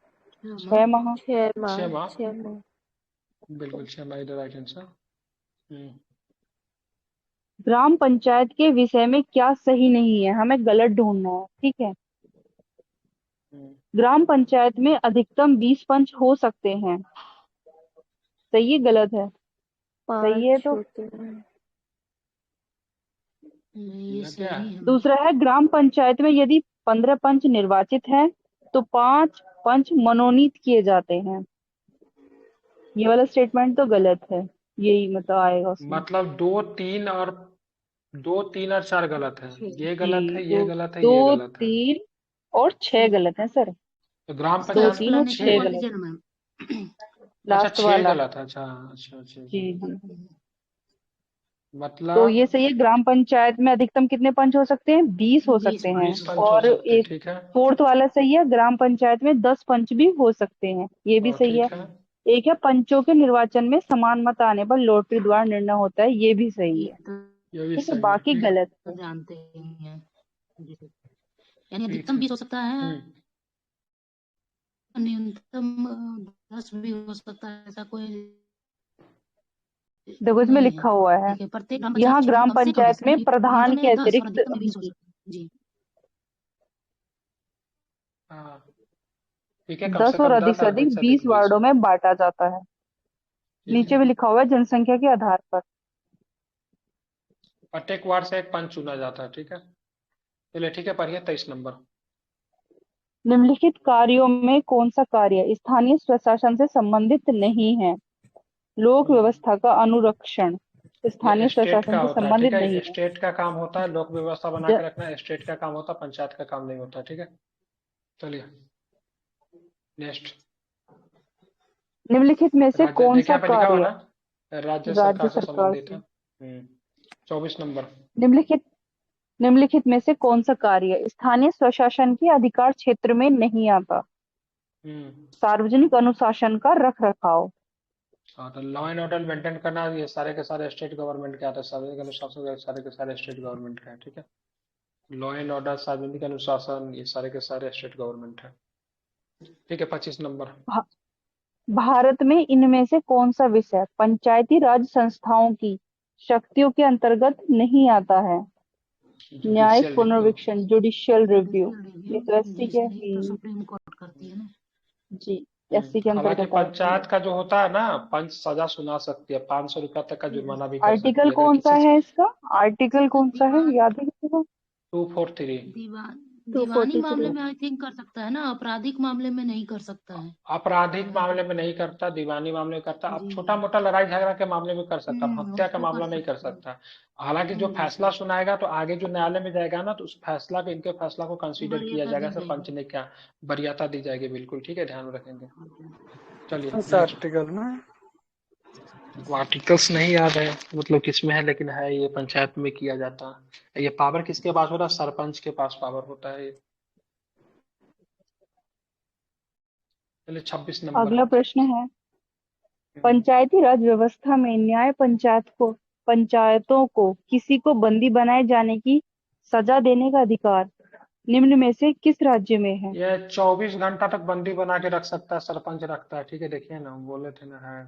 6 माह। 6 माह। 6 माह। बिल्कुल 6 माह, इधर राइट आंसर। ग्राम पंचायत के विषय में क्या सही नहीं है, हमें गलत ढूंढना है। ठीक है, ग्राम पंचायत में अधिकतम 20 पंच हो सकते हैं, सही है गलत है? सही है 5 तो। होते हैं। नहीं, ये क्या सही है मैम। दूसरा है ग्राम पंचायत में यदि 15 पंच निर्वाचित हैं तो 5 पंच मनोनीत किए जाते हैं, ये वाला स्टेटमेंट तो गलत है, यही मतलब आएगा उसमें। मतलब 2, 3 और 4 गलत है। ये गलत जी, है, ये दो, गलत है, ये दो गलत है। 3 और 6 गलत है सर। तो ग्राम इसका 2 पंचायत 3 और एक्सप्लेनेशन 6 बोल गलत दीजिए है। ना मैम। अच्छा लास्ट 6 वाला। गलत है। अच्छा अच्छा अच्छा जी अच्छा। जी। तो मतलब ये सही है, ग्राम पंचायत में अधिकतम कितने पंच हो सकते हैं? 20 हो 20 सकते हैं। 20 पंच हो और सकते हैं। एक ठीक है, फोर्थ वाला सही है, ग्राम पंचायत में 10 पंच भी हो सकते हैं, ये भी और सही है। ठीक है, एक है पंचों के निर्वाचन में समान मत आने पर लॉटरी द्वारा निर्णय होता है, ये भी सही ये है। तो ये भी ठीक है, सही है। बाकी ठीक है, गलत है। जानते ही हैं जी सर। यानी ठीक अधिकतम है। 20 हो सकता है, न्यूनतम 10 भी हो सकता है, ऐसा कोई देखो इसमें नहीं है। लिखा हुआ है, ठीक है, प्रत्येक ग्राम पंचायत यहाँ क्षेत्र में ग्राम कम से कम पंचायत 10, में न्यूनतम प्रधान के में 10 और अतिरिक्त अधिकतम में 20 हो सकता है जी। हाँ ठीक है, कम से 10 और कम अधिक 10 से और अधिक अधिक से 20 अधिक 20। वार्डों में बांटा जाता है। ठीक नीचे है, भी लिखा हुआ है जनसंख्या के आधार पर। प्रत्येक वार्ड से एक पंच चुना जाता है। ठीक है, चलिए ठीक है, पढ़िए 23 नंबर। निम्नलिखित कार्यों में कौन सा कार्य स्थानीय स्वशासन से संबंधित नहीं है? लोक व्यवस्था का अनुरक्षण ये स्थानीय स्टेट स्वशासन का से होता है। ठीक संबंधित नहीं है, है। स्टेट का काम होता है लोक व्यवस्था बना ज- के रखना, स्टेट का काम होता है, पंचायत का काम नहीं होता। ठीक है, चलिए नेक्स्ट। निम्नलिखित में से राज्य कौन देखिए सा यहाँ पे लिखा हुआ कार्य ना, राज्य राज्य सरकार से सरकार संबंधित से। है। 24 नंबर। निम्नलिखित निम्नलिखित में से कौन सा कार्य स्थानीय स्वशासन के अधिकार क्षेत्र में नहीं आता? हम्म सार्वजनिक अनुशासन का रख रखाव। हाँ, तो लॉ एंड ऑर्डर मेंटेन करना, ये सारे के सारे स्टेट गवर्नमेंट के आते हैं। सार्वजनिक अनुशासन सारे के सारे स्टेट गवर्नमेंट का है। ठीक है, लॉ एंड ऑर्डर, सार्वजनिक अनुशासन, ये सारे के सारे स्टेट गवर्नमेंट है। ठीक है, 25 नंबर। भा, भारत में इनमें से कौन सा विषय पंचायती राज संस्थाओं की शक्तियों के अंतर्गत नहीं आता है? न्यायिक जुडिशियल रिव्यू। पुनर्वीक्षण, जुडिशियल रिव्यू, जुडिशियल ये रिव्यू तो एससी के जुडिशरी तो सुप्रीम कोर्ट करती है ना। जी एससी के हालांकि अंतर्गत आती है। पंचायत का जो होता है ना, पंच सजा सुना सकती है, 500 रुपया तक का जुर्माना भी कर सकती आर्टिकल है अगर कौन सा किसी है इसका? आर्टिकल कौन सा है, दीवान याद है किसी को? 243। दीवानी मामले 243। में आई थिंक कर सकता है ना, आपराधिक मामले में नहीं कर सकता है। आपराधिक मामले में नहीं करता, दीवानी मामले में करता। अब जी छोटा मोटा लड़ाई झगड़ा के मामले में कर सकता, अब हत्या का उसको मामला कर नहीं कर सकता है। सकता। हालांकि जो फैसला सुनाएगा तो आगे जो न्यायालय में जाएगा ना, तो उस फैसला को, इनके फैसला को कंसीडर किया वरीयता जाएगा, दी सर पंच जाएगी। ने क्या वरीयता दी जाएगी, बिल्कुल ठीक है, ध्यान में रखेंगे। चलिए इस नेक्स्ट। आर्टिकल में आर्टिकल्स नहीं याद है मतलब किसमें है, लेकिन है ये पंचायत में किया जाता है। ये पावर किसके पास होता है? सरपंच के पास पावर होता है ये। चलिए 26 नंबर। अगला प्रश्न है, पंचायती राज व्यवस्था में पंचायतों को किसी को बंदी बनाए जाने की सजा देने का अधिकार निम्न में से किस राज्य में है? ये 24 घंटा तक बंदी बना के रख सकता है, सरपंच रखता है, ठीक है, देखिए ना, हम बोले थे ना, है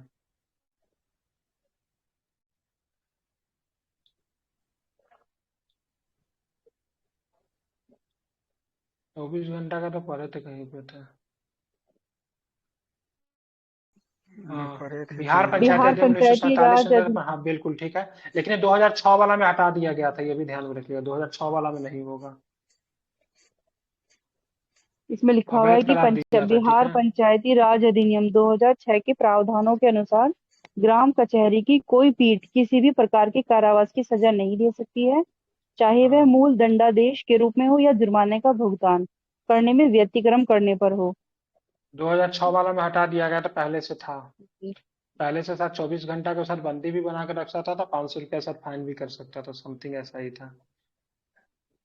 24 घंटा का तो पढ़े थे कहीं पे थे। हाँ, पढ़े थे बिहार तो पंचायती बिहार अधिनियम उन्नीस सौ पंचायती सैंतालीस राज संदर्भ में, हाँ बिल्कुल ठीक है। लेकिन ये 2006 वाला में हटा दिया गया था, ये भी ध्यान में रखिएगा, 2006 वाला में नहीं होगा, इसमें लिखा हुआ है अवैध कि करार दिया था, ठीक बिहार है। पंचायती राज अधिनियम 2006 के प्रावधानों के अनुसार ग्राम कचहरी की कोई पीठ किसी भी प्रकार के कारावास की सजा नहीं दे सकती है, चाहे वह हाँ, मूल दंडादेश के रूप में हो या जुर्माने का भुगतान करने में व्यतिक्रम करने पर हो। 2006 वाला में हटा दिया गया था, पहले से था। पहले से साथ 24 घंटा के साथ बंदी भी बना कर रख सकता था, 500 रुपया साथ फाइन भी कर सकता था, समथिंग ऐसा ही था।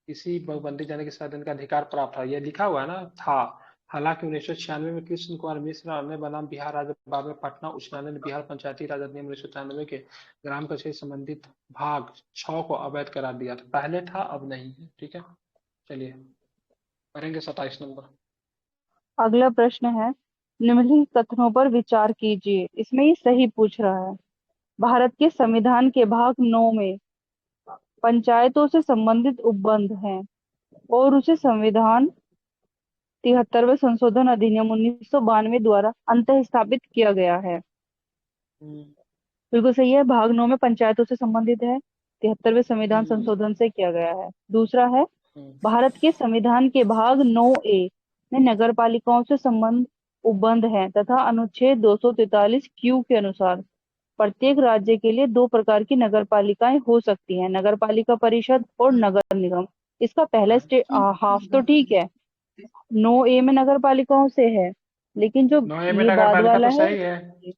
किसी बंदी जाने के साथ इनका अधिकार प्राप्त था, ये लिखा हुआ है ना, था। हालांकि 1996 में कृष्ण कुमार मिश्र ने बनाम बिहार राज्य बाद में पटना उच्च न्यायालय ने बिहार पंचायती राज अधिनियम 1993 के ग्राम कचहरी संबंधित भाग 6 को अवैध करार दिया था। पहले था, अब नहीं है, ठीक है। चलिए करेंगे 27 नंबर। अगला प्रश्न है, निम्नलिखित कथनों पर विचार कीजिए। इसमें ये सही पूछ रहा है। भारत के संविधान के भाग 9 में पंचायतों से संबंधित उपबंध हैं और उसे संविधान 73वें संशोधन अधिनियम 1992 द्वारा अंतः स्थापित किया गया है। हम्म, बिल्कुल सही है, भाग 9 में पंचायतों से संबंधित है, 73वें संविधान हम्म, संशोधन से किया गया है। दूसरा है, हम्म, भारत के संविधान के भाग 9A में नगर पालिकाओं से संबंध उपबंध है तथा अनुच्छेद 243 क्यू के अनुसार प्रत्येक राज्य के लिए 2 प्रकार की नगर पालिकाएं हो सकती हैं, नगर पालिका परिषद और नगर निगम। इसका पहला हाफ तो ठीक है, 9A में नगर पालिकाओं से है, लेकिन जो 9A में ये नगर बाद पालिका वाला तो है सही है।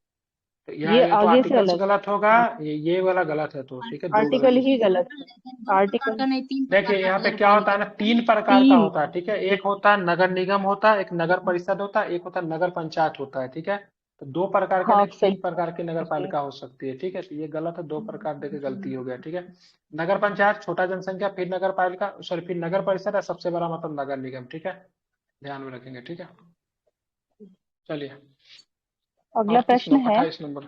तो ये ये तो आगे से आर्टिकल्स अलग गलत होगा, ये वाला गलत है, तो ठीक है, दो गलत आर्टिकल हो ही गया। गलत है। लेकिन 2 प्रकार आर्टिकल का नहीं, 3 प्रकार देखिए का यहाँ पे नगर क्या होता पालिका है ना, होता है ना। 3 प्रकार का 3। होता है, ठीक है। एक होता है नगर निगम होता है, एक नगर परिषद होता है, एक होता है नगर पंचायत होता है, ठीक है। तो 2 प्रकार के नहीं, हाफ सही 3 प्रकार की नगर जी। पालिका हो सकती है, ठीक है। तो ये गलत है, 2 प्रकार देके गलती हो गया, ठीक है। नगर पंचायत छोटा जनसंख्या, फिर नगर पालिका, सॉरी, फिर नगर परिषद है, सबसे बड़ा मतलब नगर निगम, ठीक है, ध्यान में रखेंगे, ठीक है। चलिए अगला प्रश्न है, 28 नंबर।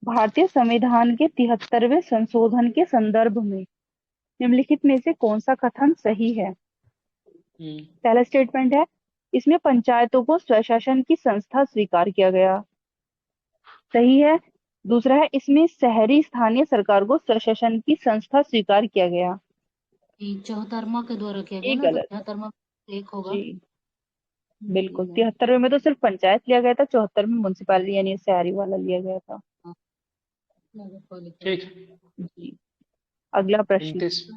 भारतीय संविधान के 73वें संशोधन के संदर्भ में निम्नलिखित में से कौन सा कथन सही है? पहला स्टेटमेंट है, इसमें पंचायतों को स्वशासन की संस्था स्वीकार किया गया, सही है। दूसरा है, इसमें शहरी स्थानीय सरकार को स्वशासन की संस्था स्वीकार किया गया, 74वां के द्वारा किया गया ये ना, तो गलत 73वां एक होगा। जी। बिल्कुल, 73वें में तो सिर्फ पंचायत लिया गया था, 74 में म्युनिसिपैलिटी यानी शहरी वाला लिया गया था नगर पालिका ठीक। जी। अगला प्रश्न 29।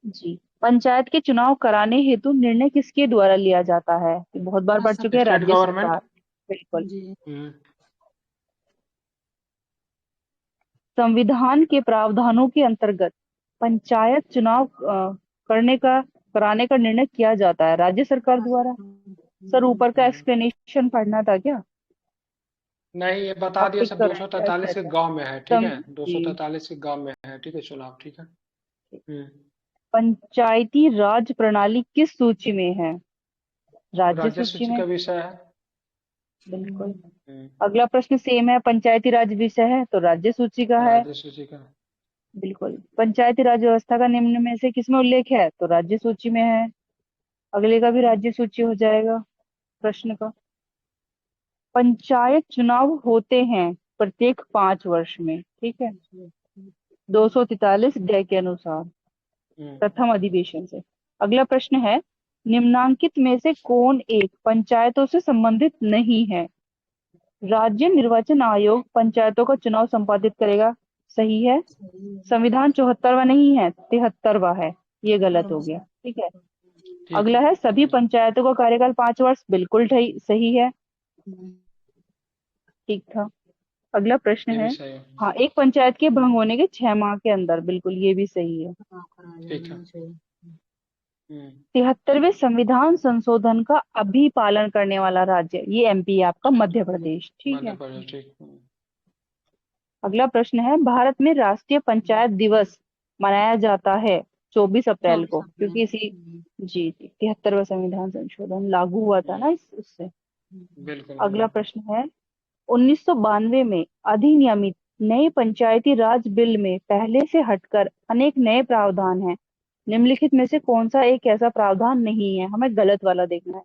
जी, पंचायत के चुनाव कराने हेतु निर्णय किसके द्वारा लिया जाता है? ये बहुत बार पढ़ चुके हैं, स्टेट राज्य गवर्नमेंट। सरकार। बिल्कुल। जी। संविधान के प्रावधानों के अंतर्गत पंचायत चुनाव कराने का निर्णय किया जाता है राज्य सरकार द्वारा। सर ऊपर का एक्सप्लेनेशन पढ़ना था क्या? नहीं, ये बता आप दिया टिक सब, कर रहे हैं, अच्छा 243 के अच्छा। गांव में है, ठीक सम है, जी 243 के गांव में है, ठीक है, चुनाव, ठीक है। पंचायती राज प्रणाली किस सूची में है? राज्य राज्य सूची सूची में। का विषय है। बिल्कुल। अगला प्रश्न सेम है, पंचायती राज विषय है तो राज्य सूची का है। राज्य सूची का। बिल्कुल। पंचायती राज व्यवस्था का निम्न में से किसमें उल्लेख है? तो राज्य सूची में है। अगले का भी राज्य सूची हो जाएगा प्रश्न का। पंचायत चुनाव होते हैं प्रत्येक 5 वर्ष में, ठीक है, 243 डे के अनुसार प्रथम अधिवेशन से। अगला प्रश्न है, निम्नांकित में से कौन एक पंचायतों से संबंधित नहीं है? राज्य निर्वाचन आयोग पंचायतों का चुनाव संपादित करेगा, सही है। संविधान 74वां नहीं है, 73वां है, ये गलत हो गया, ठीक है। ठीक अगला है, सभी पंचायतों का कार्यकाल 5 वर्ष, बिल्कुल सही है, ठीक था। अगला प्रश्न ये है, भी सही है। हाँ, एक पंचायत के भंग होने के 6 माह के अंदर, बिल्कुल ये भी सही है। ठीक है। 73वें संविधान संशोधन का अभी पालन करने वाला राज्य, ये एमपी है आपका, मध्य प्रदेश, ठीक मध्य है। प्रदेश, ठीक। अगला प्रश्न है, भारत में राष्ट्रीय पंचायत दिवस मनाया जाता है 24 अप्रैल को, क्योंकि इसी जी 73वां संविधान संशोधन लागू हुआ था ना उससे। बिल्कुल। अगला प्रश्न है, 1992 में अधिनियमित नए पंचायती राज बिल में पहले से हटकर अनेक नए प्रावधान हैं। निम्नलिखित में से कौन सा एक ऐसा प्रावधान नहीं है? हमें गलत वाला देखना है।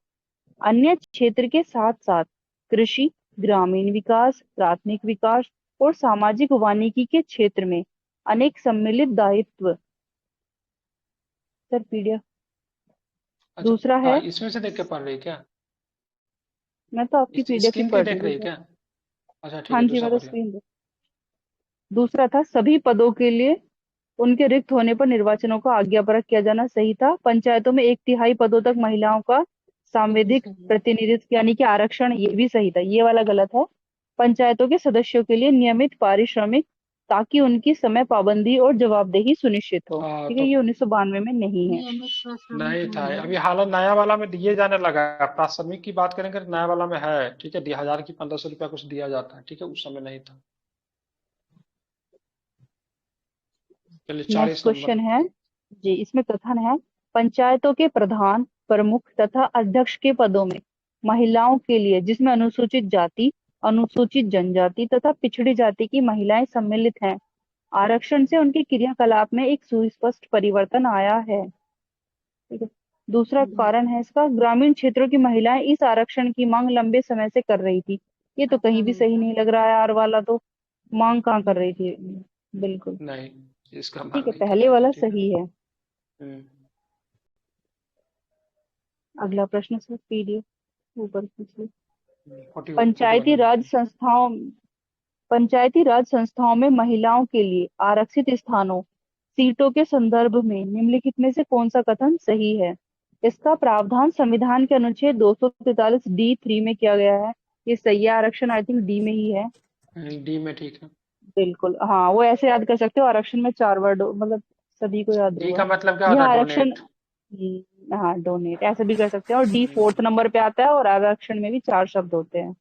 अन्य क्षेत्र के साथ साथ कृषि, ग्रामीण विकास, प्राथमिक विकास और सामाजिक वानिकी के क्षेत्र में अनेक सम्मिलित दायित्व। सर पीडीएफ अच्छा, दूसरा है, इसमें से देख के पढ़ रही क्या? मैं तो आपकी पीडीएफ ही स्क्रीन पे पढ़ रही देख हूँ रही सर। क्या? अच्छा ठीक हाँ है, जी, दूसरा मैं तो पढ़िए। स्क्रीन। दूसरा था, सभी पदों के लिए उनके रिक्त होने पर निर्वाचनों का आज्ञापरक किया जाना, सही था। पंचायतों में 1/3 पदों तक महिलाओं का सांविधिक प्रतिनिधित्व यानी कि आरक्षण, ये भी सही था, ये वाला गलत है। पंचायतों के सदस्यों के लिए नियमित पारिश्रमिक, ताकि उनकी समय पाबंदी और जवाबदेही सुनिश्चित हो, ठीक है, तो ये 1992 में नहीं है। नहीं था, अभी हालांकि नया वाला में दिए जाने लगा है। प्राथमिक की बात करेंगे तो नया वाला में है, ठीक है, 1000 की 1500 रुपया कुछ दिया जाता है, ठीक है, उस समय नहीं था। चलिए नेक्स्ट 40 नंबर। क्वेश्चन है जी, इसमें कथन है, पंचायतों के प्रधान, प्रमुख तथा अध्यक्ष के पदों में महिलाओं के लिए, जिसमें अनुसूचित जाति, अनुसूचित जनजाति तथा पिछड़ी जाति की महिलाएं सम्मिलित हैं, आरक्षण से उनके क्रियाकलाप में एक सुस्पष्ट परिवर्तन आया है, ठीक है। दूसरा कारण है इसका, ग्रामीण क्षेत्रों की महिलाएं इस आरक्षण की मांग लंबे समय से कर रही थी। ये तो कहीं भी सही नहीं लग रहा है, आर वाला तो मांग कहाँ कर रही थी, बिल्कुल, नहीं, इसका ठीक मांग है, नहीं कर पहले रही थी, वाला ठीक है। सही है। हम्म, अगला प्रश्न सर, पीडीएफ ऊपर कीजिए। 41 पंचायती नंबर। राज संस्थाओं पंचायती राज संस्थाओं में महिलाओं के लिए आरक्षित स्थानों, सीटों के संदर्भ में निम्नलिखित में से कौन सा कथन सही है? इसका प्रावधान संविधान के अनुच्छेद 243D3 में किया गया है, ये सही है, आरक्षण आई थिंक डी में ही है। डी में, ठीक है। बिल्कुल, हाँ, वो ऐसे याद कर सकते हो, आरक्षण में 4 वर्ड, मतलब सभी को याद डी का होगा। मतलब क्या यह होता है? आरक्षण, डोनेट। हाँ, डोनेट ऐसे भी कर सकते हैं, और डी 4th नंबर पे आता है, और आरक्षण में भी 4 शब्द होते हैं।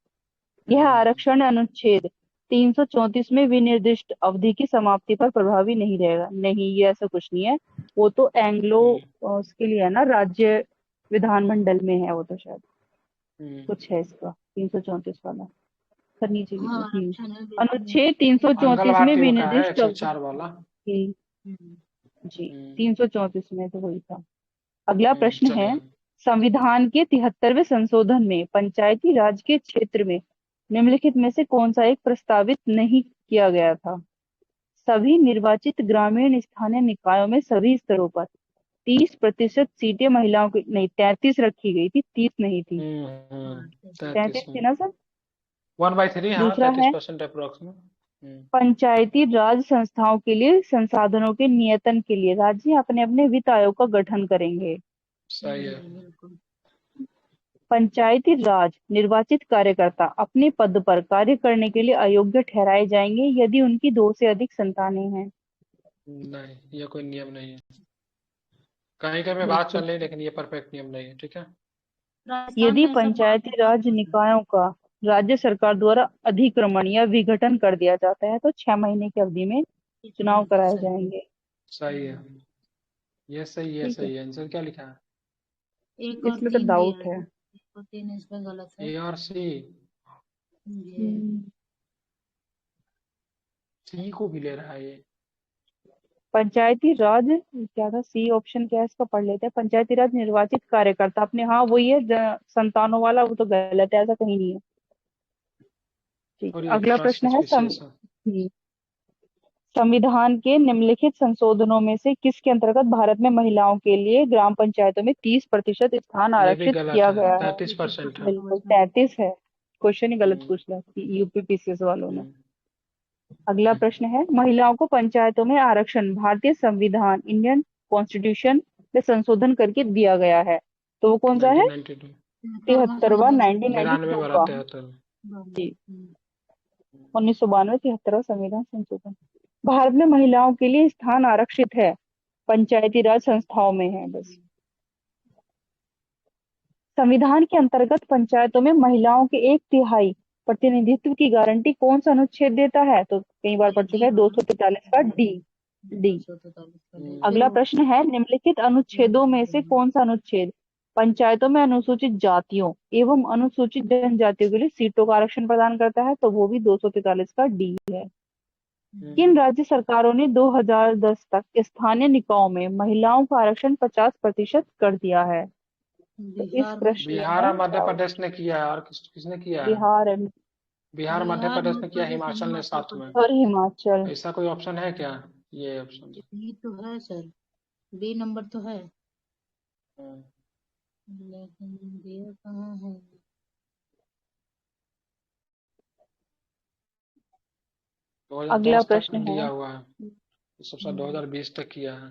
यह आरक्षण अनुच्छेद 334 में विनिर्दिष्ट अवधि की समाप्ति पर प्रभावी नहीं रहेगा, नहीं, ये ऐसा कुछ नहीं है। वो तो एंग्लो उसके लिए है ना, राज्य विधानमंडल में है वो तो, शायद कुछ है इसका 334 वाला। सर नीचे अनुच्छेद 334 में मंगलवार का है विनिर्दिष्ट अवधि 104 वाला। की, जी 334 में तो वही था। अगला प्रश्न है, चलिए। संविधान के 73वें संशोधन में पंचायती राज के क्षेत्र में निम्नलिखित में से कौन सा एक प्रस्तावित नहीं किया गया था? सभी निर्वाचित ग्रामीण स्थानीय निकायों में सभी स्तरों पर 30% सीटें महिलाओं की, नहीं, 33 रखी गई थी, 30 नहीं थी, 33 33 थी में ना सर। 1/3, हाँ, दूसरा है, 33% अप्रोक्स में। पंचायती राज संस्थाओं के लिए संसाधनों के नियतन के लिए राज्य अपने अपने वित्त आयोग का गठन करेंगे। सही है। पंचायती राज निर्वाचित कार्यकर्ता अपने पद पर कार्य करने के लिए अयोग्य ठहराए जाएंगे यदि उनकी 2 से अधिक संतानें हैं। नहीं, ये कोई नियम नहीं है। कहीं कहीं पे बात बिल्कुल, चल रही है, लेकिन ये परफेक्ट नियम नहीं है, ठीक है। राजस्थान यदि में ऐसा पंचायती राज निकायों का राज्य सरकार द्वारा अधिक्रमण या विघटन कर दिया जाता है तो 6 महीने की अवधि में चुनाव कराए जाएंगे। सही है, ये सही है, ठीक है, सही है। आंसर क्या लिखा है? एक और इसमें तो 3 दिया डाउट है, है। 1 और 3 इसमें गलत है। ए और सी। ये हम्म, सी को भी ले रहा है ये। पंचायती राज क्या था, सी ऑप्शन क्या है इसका पढ़ लेते हैं। पंचायती राज निर्वाचित कार्यकर्ता अपने, हाँ वही है संतानों वाला, वो तो गलत है, ऐसा कहीं नहीं है। ठीक, थोड़ी अगला एक्स्ट्रा प्रश्न है सस्पिशियस है। संविधान के निम्नलिखित संशोधनों में से किसके अंतर्गत भारत में महिलाओं के लिए ग्राम पंचायतों में 30% स्थान ये भी आरक्षित गलत किया है, गया है? 33% है। बिल्कुल 33 है। क्वेश्चन ही गलत हम्म, पूछ लिया यूपीपीसीएस वालों ने। हम्म, अगला प्रश्न है महिलाओं को पंचायतों में आरक्षण भारतीय संविधान इंडियन कॉन्स्टिट्यूशन में संशोधन करके दिया गया है, तो वो कौन सा है? 1992, 73वां, निन्यानवे 1992 वाला का। 73। जी, 1992 73वां संविधान संशोधन। भारत में महिलाओं के लिए स्थान आरक्षित है, पंचायती राज संस्थाओं में है बस। संविधान के अंतर्गत पंचायतों में महिलाओं के 1/3 प्रतिनिधित्व की गारंटी कौन सा अनुच्छेद देता है? तो कई बार पढ़ चुका है, 243 का डी। डी। अगला प्रश्न है निम्नलिखित अनुच्छेदों में से कौन सा अनुच्छेद पंचायतों में अनुसूचित जातियों एवं अनुसूचित जनजातियों के लिए सीटों का आरक्षण प्रदान करता है? तो वो भी 243 का डी है। किन राज्य सरकारों ने 2010 तक स्थानीय निकायों में महिलाओं का आरक्षण 50% कर दिया है? तो इस प्रश्न बिहार में और मध्य क्या होगा? प्रदेश ने किया है, और किसने किया है? बिहार एंड बिहार, मध्य प्रदेश ने किया, हिमाचल ने साथ में। और हिमाचल। ऐसा कोई ऑप्शन है क्या? ये ऑप्शन। ये तो है सर, बी नंबर तो है, हम्म, लेकिन ये कहाँ है? अगला 2010 तक प्रश्न दिया है हुआ है, इस सबसे 2020 तक किया है।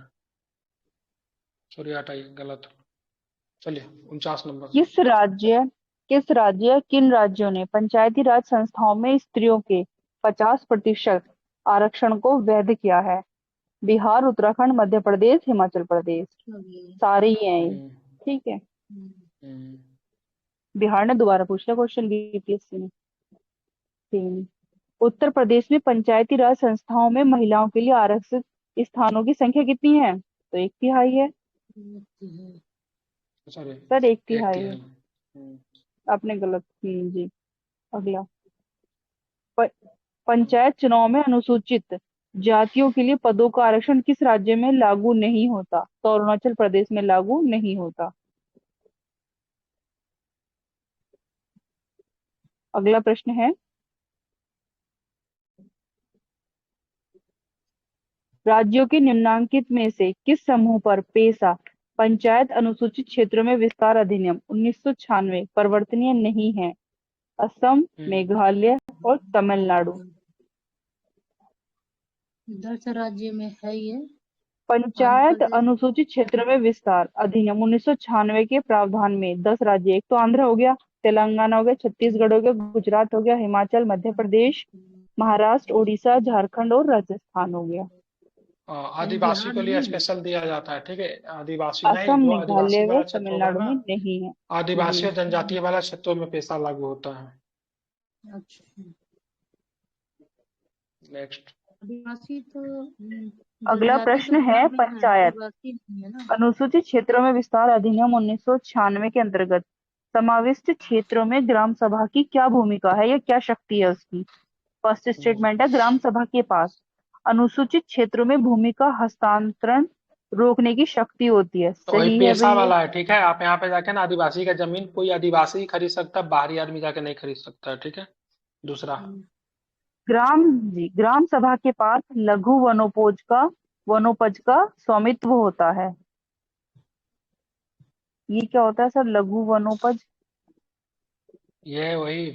सॉरी, हटाइए, गलत। चलिए 49 नंबर। किन राज्यों ने पंचायती राज संस्थाओं में स्त्रियों के 50% आरक्षण को वैध किया है? बिहार, उत्तराखंड, मध्य प्रदेश, हिमाचल प्रदेश, सारे ही हैं ये। हम्म, ठीक है, हम्म, बिहार ने दोबारा पूछ लिया क्वेश्चन बीपीएससी ने। तीन, उत्तर प्रदेश में पंचायती राज संस्थाओं में महिलाओं के लिए आरक्षित स्थानों की संख्या कितनी है? तो 1/3 है सॉरी, सर, 1/3 एक है। है। आपने गलत। जी। अगला, प, पंचायत चुनाव में अनुसूचित जातियों के लिए पदों का आरक्षण किस राज्य में लागू नहीं होता? तो अरुणाचल प्रदेश में लागू नहीं होता। अगला प्रश्न है राज्यों के निम्नांकित में से किस समूह पर पेशा पंचायत अनुसूचित क्षेत्रों में विस्तार अधिनियम 1996 परिवर्तनीय नहीं है? असम, मेघालय और तमिलनाडु। 10 राज्य में है ये। पंचायत अनुसूचित क्षेत्र में विस्तार अधिनियम 1996 के प्रावधान में 10 राज्य, एक तो आंध्र हो गया, तेलंगाना हो गया, छत्तीसगढ़ हो गया, गुजरात हो गया, हिमाचल, मध्य प्रदेश, महाराष्ट्र, उड़ीसा, झारखंड और राजस्थान हो गया। आदिवासी के लिए स्पेशल दिया जाता है, ठीक है। आदिवासी नहीं, असम, जो आदिवासी मेघालय व वाला क्षेत्र होगा तमिलनाडु ना, में नहीं है। आदिवासी जी, और जनजातीय वाला क्षेत्रों में पैसा लागू होता है। अच्छा, नेक्स्ट। आदिवासी तो अगला जनजाति तो प्रश्न है बिहार में है, पंचायत आदिवासी नहीं है ना। अनुसूचित क्षेत्रों में विस्तार अधिनियम 1996 के अंतर्गत समाविष्ट क्षेत्रों में ग्राम सभा की क्या भूमिका है या क्या शक्ति है उसकी? फर्स्ट स्टेटमेंट है ग्राम सभा के पास अनुसूचित क्षेत्रों में भूमि का हस्तांतरण रोकने की शक्ति होती है। तो वही सही है पैसा भाई ये। वाला है, ठीक है। आप यहाँ पे जाके ना, आदिवासी का जमीन कोई आदिवासी ही खरीद सकता है, बाहरी आदमी जाके नहीं खरीद सकता है, ठीक है। दूसरा। ग्राम सभा के पास लघु वनोपज का स्वामित्व होता है। ये क्या होता है सर, लघु वनोपज? ये वही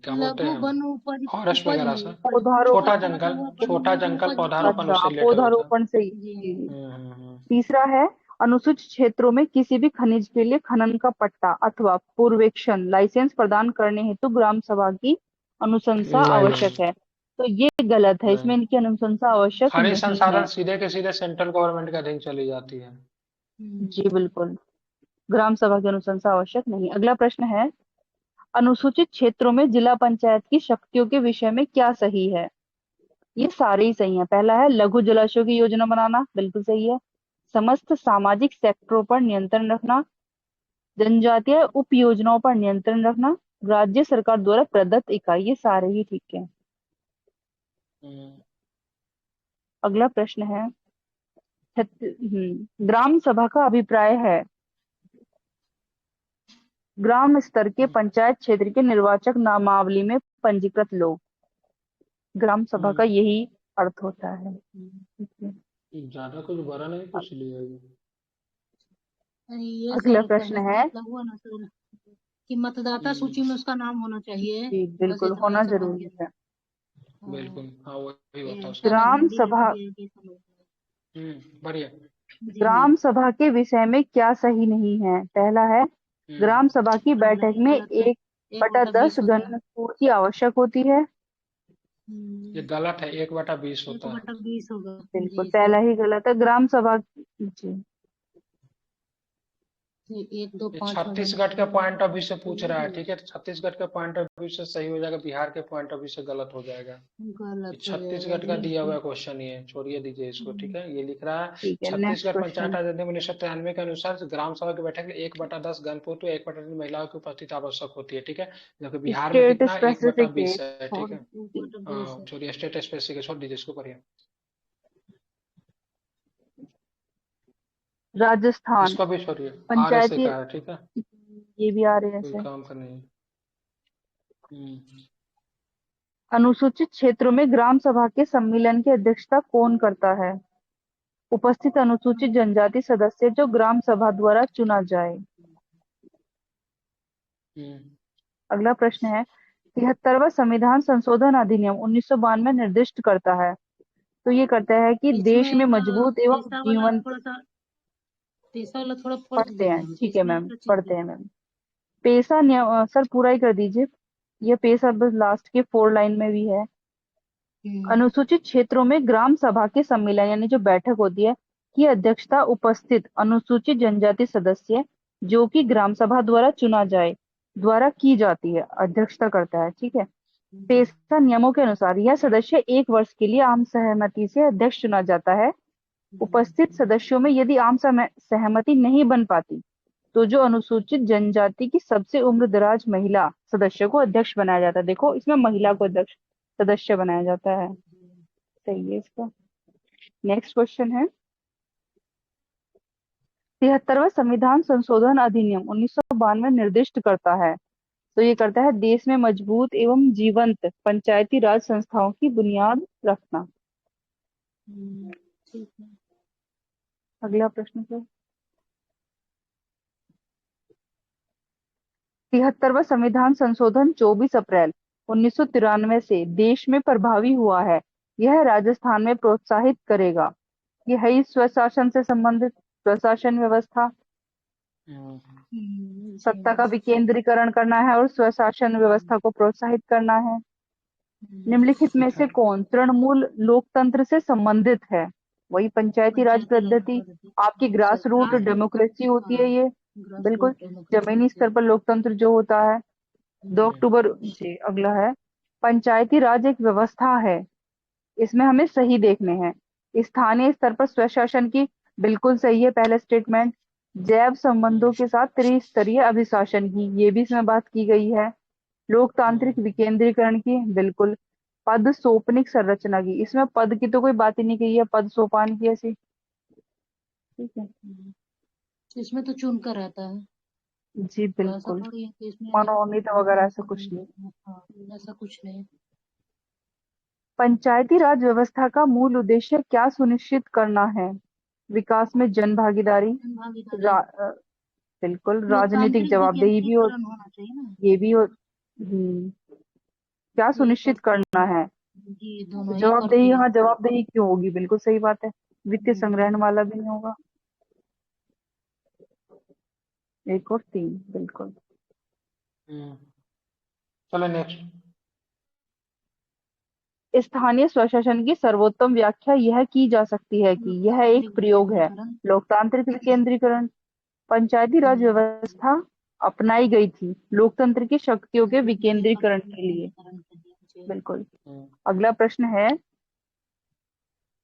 क्या बोलते लघु हैं, वन उपज, फॉरेस्ट उपज वगैरह है, से। छोटा पौधारोपण। जंगल, छोटा लघु जंगल उपज का पौधारोपण अच्छा, उससे रिलेटेड होता है। पौधारोपण से ही। जी। जी। हम्म। तीसरा है अनुसूचित क्षेत्रों में किसी भी खनिज के लिए खनन का पट्टा अथवा पूर्वेक्षण लाइसेंस प्रदान करने हेतु ग्राम सभा की अनुशंसा नहीं, आवश्यक है। तो ये गलत है, इसमें नहीं, इनकी अनुशंसा आवश्यक खनिज नहीं संसाधन है। सीधे के सीधे सेंट्रल गवर्नमेंट के अधीन चली जाती है। जी बिल्कुल, ग्राम सभा की अनुशंसा आवश्यक नहीं। अगला प्रश्न है अनुसूचित क्षेत्रों में जिला पंचायत की शक्तियों के विषय में क्या सही है? ये सारे ही सही है। पहला है लघु जलाशयों की योजना बनाना, बिल्कुल सही है। समस्त सामाजिक सेक्टरों पर नियंत्रण रखना, जनजातीय उप योजनाओं पर नियंत्रण रखना, राज्य सरकार द्वारा प्रदत्त इकाई, ये सारे ही ठीक है। हम्म, अगला प्रश्न है ग्राम सभा का अभिप्राय है ग्राम स्तर के पंचायत क्षेत्र के निर्वाचक नामावली में पंजीकृत लोग। ग्राम सभा का यही अर्थ होता है। ठीक है। ज्यादा कुछ बड़ा नहीं पूछ लिया ये। अरे ये अगला सर प्रश्न कहने का है। मतलब हुआ ना सर कि मतदाता सूची में उसका नाम होना चाहिए। जी बस बिल्कुल इतना होना ही समझ जरूरी गए। है। हाँ, बिल्कुल, हाँ वही ये होता है अच्छा उसका। था, ग्राम हिंदी सभा लिख दिया कि समझ गए। बढ़िया। जी ग्राम सभा के विषय में क्या सही नहीं है? पहला है ग्राम सभा की पहला बैठक ही में गलत है, 1/10 1/20 होता है। घनफुट की आवश्यक होती है। ये गलत है, 1/20 होता है। 1/20 होगा। बिल्कुल जी पहला सर, ही गलत है। ग्राम सभा जी ये 1, 2, ये 5 हो जाना छत्तीसगढ़ के पॉइंट ऑफ व्यू से चाहिए। पूछ रहा है, ठीक है? तो छत्तीसगढ़ के पॉइंट ऑफ व्यू से सही हो जाएगा, बिहार के पॉइंट ऑफ व्यू से गलत हो जाएगा। ये गलत हो जाएगा छत्तीसगढ़ का जी। दिया हुआ क्वेश्चन ही है, छोड़िए दीजिए इसको, ठीक है? ये लिख रहा है ठीक है। Next Chhattisgarh panchayat question. अधिनियम 1993 के अनुसार ग्राम सभा की बैठक में 1/10 घनफुट, 1/3 महिलाओं की उपस्थिति आवश्यक होती है, ठीक है? जबकि बिहार में स्टेट कितना, 1/20 स्पेसिफिक है, ठीक है? 1/20 है। छोड़िए, स्टेट स्पेसिफिक छोड़ दीजिए, इसको पढ़िए। राजस्थान इसको भी छोड़िए, RSA पंचायती, का है, ठीक है? ये भी आ रहे हैं कोई ऐसे। काम का नहीं है। अनुसूचित क्षेत्रों में ग्राम सभा के सम्मेलन की अध्यक्षता कौन करता है? उपस्थित अनुसूचित जनजाति सदस्य जो ग्राम सभा द्वारा चुना जाए। अगला प्रश्न है 73वां संविधान संशोधन अधिनियम 1992 निर्दिष्ट करता है। तो ये करता है कि देश में इसमें मजबूत एवं जीवंत, तीसरा वाला थोड़ा पढ़ पढ़ते हैं, दीजिए, ठीक है इसमें मैम, क्या चीज पढ़ते है? हैं मैम। पेशा नियम सर पूरा ही कर दीजिए। ये पेशा बस लास्ट के 4 लाइन में भी है। अनुसूचित क्षेत्रों में ग्राम सभा के सम्मेलन यानी जो बैठक होती है की अध्यक्षता उपस्थित अनुसूचित जनजाति सदस्य जो कि ग्राम सभा द्वारा चुना जाए द्वारा की जाती है, अध्यक्षता करता है, ठीक है। पेशा नियमों के अनुसार यह सदस्य 1 वर्ष के लिए आम सहमति से अध्यक्ष चुना जाता है। उपस्थित सदस्यों में यदि आम सहमति नहीं बन पाती तो जो अनुसूचित जनजाति की सबसे उम्र दराज महिला सदस्य को अध्यक्ष बनाया जाता है। देखो इसमें महिला को अध्यक्ष सदस्य बनाया जाता है। सही है इसका। नेक्स्ट क्वेश्चन है 73वां संविधान संशोधन अधिनियम 1992 निर्दिष्ट करता है। तो ये करता है देश में मजबूत एवं जीवंत पंचायती राज संस्थाओं की बुनियाद रखना। ठीक है। अगला प्रश्न सर 73वां संविधान संशोधन 24 अप्रैल 1993 से देश में प्रभावी हुआ है। यह राजस्थान में प्रोत्साहित करेगा। यह है स्वशासन से संबंधित स्वशासन व्यवस्था, सत्ता का विकेंद्रीकरण करना है और स्वशासन व्यवस्था को प्रोत्साहित करना है। निम्नलिखित में से कौन तृणमूल लोकतंत्र से संबंधित है? वही पंचायती राज पद्धति, आपकी ग्रास रूट डेमोक्रेसी होती है ये, बिल्कुल जमीनी स्तर पर लोकतंत्र जो होता है। 2 अक्टूबर जी। अगला है पंचायती राज एक व्यवस्था है, इसमें हमें सही देखने हैं। स्थानीय स्तर पर स्वशासन की, बिल्कुल सही है पहला स्टेटमेंट। जैव संबंधों के साथ त्रिस्तरीय अभिशासन की, ये भी इसमें बात की गई है। लोकतांत्रिक विकेंद्रीकरण की, बिल्कुल। पद सोपनिक संरचना की, इसमें पद की तो कोई बात ही नहीं कही है, पद सोपान की ऐसी, ठीक है। इसमें तो चुनकर रहता है, जी ऐसा बिल्कुल, थोड़ी है कि इसमें मनोनीत वगैरह ऐसा कुछ नहीं। ऐसा कुछ नहीं। पंचायती राज व्यवस्था का मूल उद्देश्य क्या सुनिश्चित करना है? विकास में जन भागीदारी, बिल्कुल राजनीतिक लोकतांत्रिक जवाबदेही भी हो, विकेंद्रीकरण होना चाहिए ना। ये भी हो। क्या ये सुनिश्चित करना है? जी दोनों ही कर जवाबदेही, दिए। हाँ जवाबदेही क्यों होगी, बिल्कुल सही बात है। वित्तीय संग्रहण वाला भी नहीं होगा। 1 और 3 बिल्कुल। चलो नेक्स्ट। स्थानीय स्वशासन की सर्वोत्तम व्याख्या यह की जा सकती है कि यह एक प्रयोग है लोकतांत्रिक विकेंद्रीकरण। पंचायती राज व्यवस्था अपनाई गई थी लोकतंत्र की शक्तियों के विकेंद्रीकरण के लिए, बिल्कुल। अगला प्रश्न है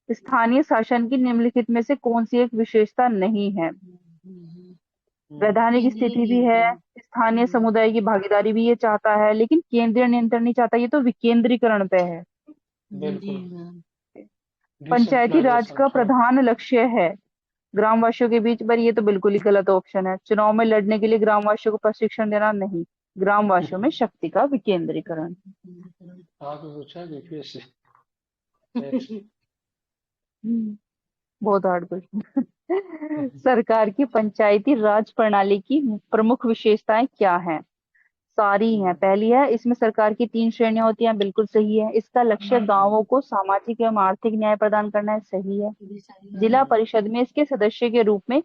स्थानीय शासन की निम्नलिखित में से कौन सी एक विशेषता नहीं है? वैधानिक स्थिति भी है, स्थानीय समुदाय की भागीदारी भी ये चाहता है, लेकिन केंद्रीय नियंत्रण नहीं चाहता, ये तो विकेंद्रीकरण पे है। बिल्कुल। पंचायती राज डिसेंट्रलाइजेशन का हाँ प्रधान लक्ष्य है ग्रामवासियों के बीच, पर ये तो बिल्कुल ही गलत ऑप्शन है। चुनाव में लड़ने के लिए ग्रामवासियों को प्रशिक्षण देना, नहीं। ग्रामवासियों में शक्ति का विकेंद्रीकरण। हाँ तो पूछा यूपीएससी बहुत हार्ड क्वेश्चन। सरकार की पंचायती राज प्रणाली की प्रमुख विशेषताएं क्या हैं? सारी हैं। पहली है, इसमें सरकार की 3 श्रेणियां होती हैं, बिल्कुल सही है। इसका लक्ष्य गांवों को सामाजिक एवं आर्थिक न्याय प्रदान करना है, सही है। जिला परिषद में इसके सदस्य के रूप में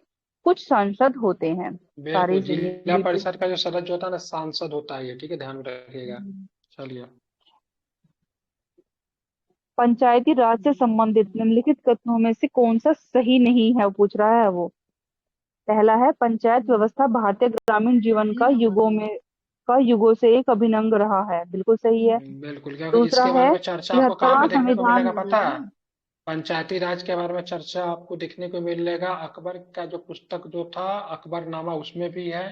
कुछ सांसद होते हैं, सारे बिल्कुल सही है, जिला बिल्कुल। परिषद का जो सदस्य होता है ना सांसद होता है ये, ठीक है ध्यान में रखिएगा। चलिए पंचायती राज से संबंधित निम्नलिखित कथनों में से कौन सा सही नहीं है, वो पूछ रहा है वो। पहला है, पंचायत व्यवस्था भारतीय ग्रामीण जीवन का युगों से एक अभिन्न अंग रहा है, बिल्कुल सही है। बिल्कुल, क्योंकि दूसरा इसके बारे है, में चर्चा आपको कहाँ 73वां पे देखने को संविधान। मिलेगा पता है? पंचायती राज के बारे में चर्चा आपको देखने को मिलेगा अकबर का जो पुस्तक जो था अकबरनामा, उसमें भी है।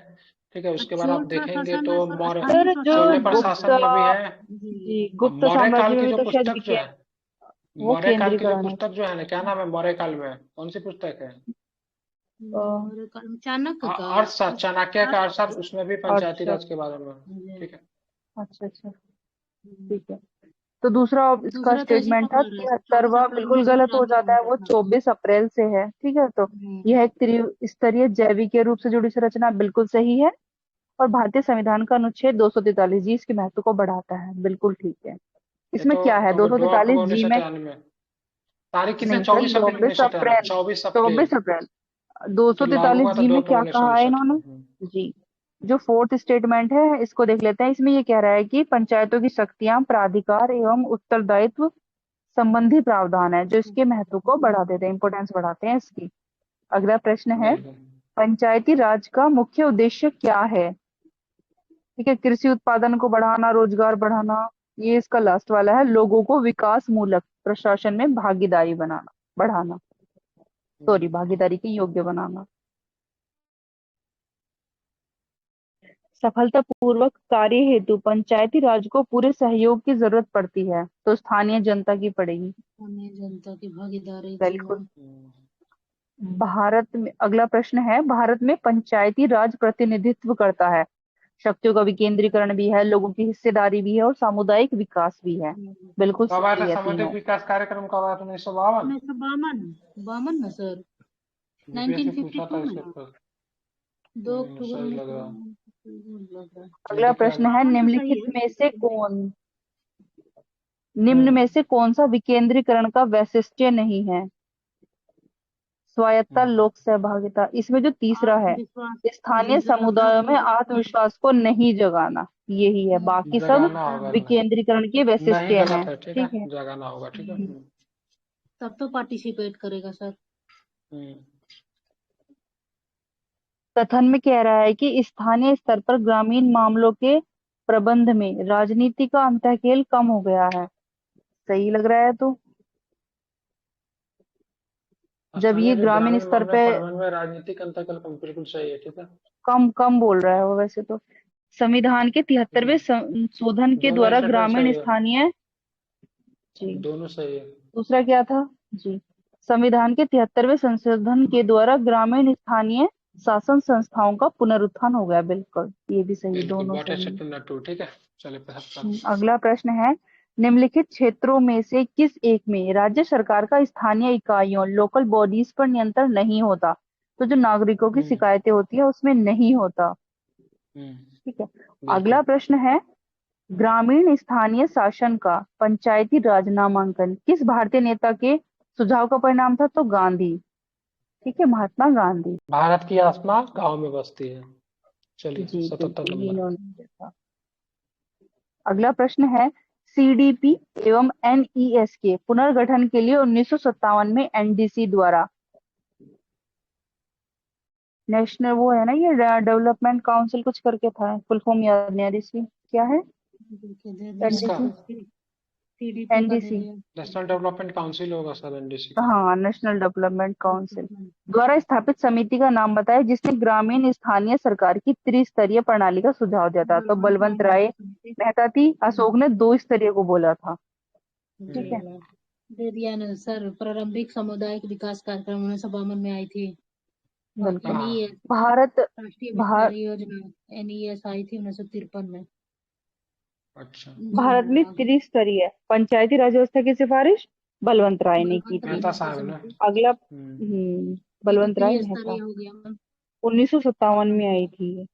ठीक है, उसके बाद आप छोटा देखेंगे शासन तो में मौर्य सर, जो शून्य गुप्त प्रशासन में भी है। जी, अब गुप्त मौर्य साम्राज्य काल में की भी जो तो शायद पुस्तक जो है, वो मौर्य काल की जो केंद्रीकरण है। पुस्तक जो है ना, क्या नाम है मौर्य काल में, कौन सी पुस्तक है? चाणक्य का अर्थशास्त्र, चाणक्य का अर्थशास्त्र, उसमें भी पंचायती अच्छा राज के बारे में। ठीक है अच्छा अच्छा, ठीक है। तो दूसरा इसका दूसरा तो ऐसे स्टेटमेंट था, पकड़ रहे 73वां 24 अप्रैल बिल्कुल गलत हो 1973 जाता में है, हुआ वो था। 24 अप्रैल से है। ठीक है, तो यह एक त्रिस्तरीय जैविकीय रूप से जुड़ी संरचना, बिल्कुल सही है। और भारतीय संविधान का अनुच्छेद 243 जी इसके महत्व को बढ़ाता है, बिल्कुल ठीक है। ये इसमें तो क्या है, 2 अक्टूबर 243 उन्नीस जी सौ में? तिरानवे तारीख कितनी, नहीं सर, 24 अप्रैल 24 1993, अप्रैल 24 अप्रैल। 24 अप्रैल तो लागू 243 हुआ था जी 2 में अक्टूबर क्या उन्नीस सौ कहा है उनसठ इन्होंने? जी, जो फोर्थ स्टेटमेंट है इसको देख लेते हैं। इसमें ये कह रहा है कि पंचायतों की शक्तियां, प्राधिकार एवं उत्तरदायित्व संबंधी प्रावधान है जो इसके महत्व को बढ़ा देते हैं, इंपोर्टेंस बढ़ाते हैं इसकी। अगला प्रश्न है, बिल्कुल पंचायती राज का मुख्य उद्देश्य क्या है? ठीक है, कृषि उत्पादन को बढ़ाना, रोजगार बढ़ाना। ये इसका लास्ट वाला है, लोगों को विकास मूलक प्रशासन में भागीदारी बनाना, बढ़ाना, सॉरी, भागीदारी के योग्य बनाना। सफलतापूर्वक कार्य हेतु पंचायती राज को पूरे सहयोग की जरूरत पड़ती है, तो स्थानीय जनता की पड़ेगी, स्थानीय जनता की भागीदारी बिल्कुल। दोनों। भारत में अगला प्रश्न है, भारत में पंचायती राज प्रतिनिधित्व करता है, शक्तियों का विकेंद्रीकरण भी है, लोगों की हिस्सेदारी भी है और सामुदायिक विकास भी है, बिल्कुल कब आया था सही है सामाजिक तीनों। विकास कार्यक्रम, कब आया था 1952? 1952 ना सर, यूपीएससी पूछा था 1952 में इसके ना, ऊपर। 2 अक्टूबर सही में लग तो रहा, लग रहा है। अगला दिख रहा प्रश्न है, 52 तो सही है। निम्न में से कौन सा विकेंद्रीकरण का वैशिष्ट्य नहीं है? स्वायत्ता, लोक सहभागिता। इसमें जो तीसरा है, आत्मविश्वास स्थानीय समुदायों में आत्मविश्वास को नहीं जगाना, यही है। बाकी सब जगाना होगा नहीं, विकेंद्रीकरण के नहीं वैशिष्ट्य हैं। गलत है, ठीक है ठीक है, जगाना होगा, ठीक है। तब तो पार्टिसिपेट करेगा सर। हम्म। कथन में कह रहा है कि स्थानीय स्तर पर ग्रामीण मामलों के प्रबंध में राजनीति का अंतःखेल कम हो गया है, सही लग रहा है। तो जब स्थानीय ये के ग्रामीण ग्रामीण स्तर मामले पे प्रबंधन में राजनीतिक अंतर्कल बिल्कुल सही है, ठीक है। कम कम बोल रहा है वो, वैसे तो संविधान के 73वें संशोधन के दोनों द्वारा स्टेटमेंट ग्रामीण सही है, स्थानीय, जी, दोनों सही है। दूसरा क्या था? जी, संविधान के 73वें संशोधन के द्वारा ग्रामीण स्थानीय शासन संस्थाओं का पुनरुत्थान हो गया, बिल्कुल ये भी सही, बिल्कुल दोनों वाटर सही है। सेक्टर 2, ठीक है। चलिए 75। अगला प्रश्न है, निम्नलिखित क्षेत्रों में से किस एक में राज्य सरकार का स्थानीय इकाइयों, लोकल बॉडीज पर नियंत्रण नहीं होता? तो जो नागरिकों की शिकायतें होती है उसमें नहीं होता, ठीक है। अगला बिल्कुल प्रश्न है, ग्रामीण स्थानीय शासन का पंचायती राज नामांकन किस भारतीय नेता के सुझाव का परिणाम था? तो गांधी, ठीक है, महात्मा गांधी। भारत की आत्मा गांव में बसती है। चलिए जी 77 बिल्कुल, ये नंबर। इन्होंने देखा। अगला प्रश्न है, सीडीपी एवं एनईएस के पुनर्गठन के लिए 1957 में एनडीसी द्वारा, नेशनल वो है ना, ये डेवलपमेंट काउंसिल कुछ करके था, फुल फॉर्म याद नहीं आ रही इसकी, क्या है? इसका एनडीसी, टीडीपी का दे एनडीसी, दिया। नेशनल डेवलपमेंट काउंसिल होगा सर, एनडीसी का। हाँ, नेशनल डेवलपमेंट काउंसिल द्वारा स्थापित समिति का नाम बताए जिसने ग्रामीण स्थानीय सरकार की त्रिस्तरीय प्रणाली का सुझाव दिया था? तो बलवंत राय मेहता थी, अशोक ने 2 स्तरीय को बोला था, ठीक है। दे दिया ना सर, प्रारंभिक सामुदायिक विकास कार्यक्रम 1952 में आई थी, और बिल्कुल। हाँ एनईएस भारत राष्ट्रीय भार, विस्तार योजना एनईएस आई थी 1953 में। अच्छा जी भारत में आगे त्रिस्तरीय पंचायती राज व्यवस्था की सिफारिश बलवंत राय ने की बलवंत राय थी। मेहता मेहता साहब ने। समिति, अगला ये तो बलवंत राय त्रिस्तरीय मेहता हो गया मैम। 1957 में आई थी ये।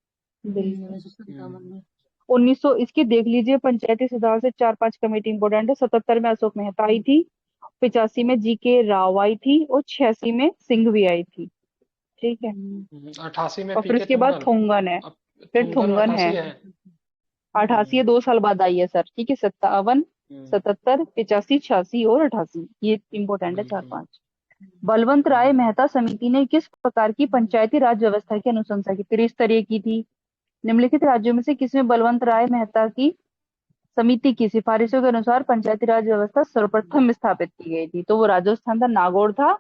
बिल्कुल। 1957 में। 1900 इसकी देख लीजिए, पंचायती सुधार से 4-5 कमेटी इंपोर्टेंट है। 77 में अशोक मेहता आई थी, 85 में जी.के. राव आई थी, और 86 में सिंघवी आई थी। ठीक है। 88 में और फिर पीके उसके बाद थुंगन। थुंगन है, अब फिर थुंगन थुंगन 88 है। है। 88 2 साल बाद आई है सर। ठीक है, 57, हम्म, 77, 85, 86 और 88, ये इंपोर्टेंट है, बिल्कुल। 4-5। बलवंत राय मेहता समिति ने किस प्रकार की पंचायती राज व्यवस्था की अनुशंसा की? त्रिस्तरीय की थी। निम्नलिखित राज्यों में से किसमें बलवंत राय मेहता की समिति की सिफारिशों के अनुसार पंचायती राज व्यवस्था सर्वप्रथम स्थापित की गई थी? तो वो राजस्थान था, नागौर था।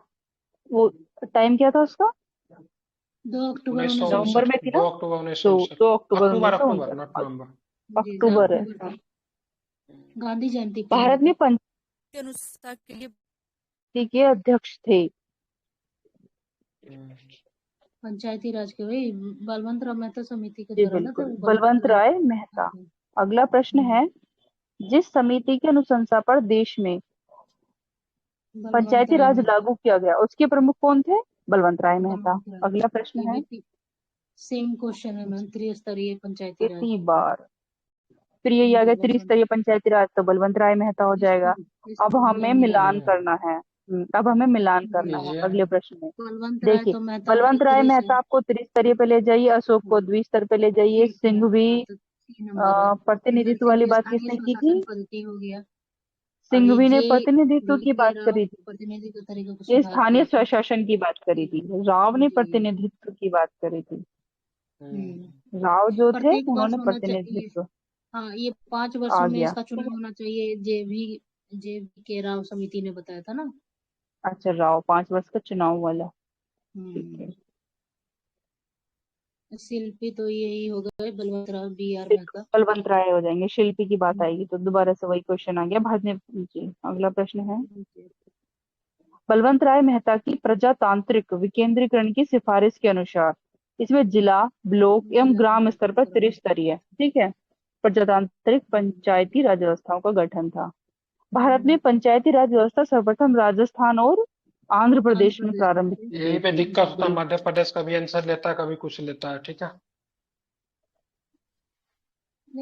वो टाइम क्या था उसका? 2 अक्टूबर नवंबर 1959, में थी 2 ना? अक्टूबर तो 1959। 2 अक्टूबर अक्टूबर उन्नीस सौ अक्टूबर उनसठ नॉट नवंबर। जी अक्टूबर है। अक्टूबर थी, गांधी जयंती पे भारत में था। के अनुष्ठान के लिए के अध्यक्ष थे। हम्म, पंचायती राज के वही बलवंत राय मेहता समिति के जी द्वारा ना, तो बिल्कुल, बलवंत राय मेहता। अगला प्रश्न है, जिस समिति की अनुशंसा पर देश में बलवंत पंचायती राय राज मेहता। लागू किया गया, उसके प्रमुख कौन थे? बलवंत राय मेहता। बलवंत राय। अगला प्रश्न ये है, भी सेम क्वेश्चन है मैम, त्रिस्तरीय पंचायती राज। कितनी बार फिर यही आ गया बलवंत त्रिस्तरीय पंचायती राज, तो बलवंत राय मेहता हो जाएगा। अब इसको हमें मिला मिलान दिया। करना है। अब हमें मिलान करना है कीजिए। अगले प्रश्न में। बलवंत राय देखिए, तो मेहता हो बलवंत गया राय 3 से। मेहता आपको त्रिस्तरीय पे ले जाइए, अशोक को द्विस्तर पे ले जाइए, ठीक है, सिंघवी हाँ तो 3 नंबर है। फिर प्रतिनिधित्व वाली बात स्थानीय किसने की स्वशासन थी? पद्धति हो गया। और ये सिंघवी ने जे प्रतिनिधित्व वी की के बात राव करी थी। प्रतिनिधि के तरीके को ये सुधार स्थानीय किया था। स्वशासन की बात करी थी, राव ने जी। प्रतिनिधित्व की बात करी थी। हम्म। राव जो थे प्रत्येक वर्ष उन्होंने होना चाहिए। प्रतिनिधित्व। हाँ, ये 5 आ वर्षों में गया। इसका चुनाव होना चाहिए, जे वी के राव समिति ने बताया था ना। अच्छा, राव 5 वर्ष का चुनाव वाला। ठीक है। हम्म। शिल्पी तो यही हो गए, बलवंत राव बी आर बिल्कुल, मेहता। बलवंत राय हो जाएंगे। शिल्पी की बात आएगी तो दोबारा से वही क्वेश्चन आ गया। भाजने जी। अगला प्रश्न है, बलवंत राय मेहता की प्रजातांत्रिक विकेंद्रीकरण की सिफारिश के अनुसार इसमें जिला, ब्लॉक एवं जिला ग्राम स्तर पर विकास त्रिस्तरीय, ठीक है, प्रजातांत्रिक पंचायती राज व्यवस्थाओं का गठन था। भारत में पंचायती राज व्यवस्था सर्वप्रथम राजस्थान और आंध्र आंध्र प्रदेश में प्रदेश में प्रारंभ थे। की यही गई पे थी। दिक्कत होता है, बिल्कुल। मध्य प्रदेश कभी आंसर लेता है, कभी कुछ लेता है। ठीक है,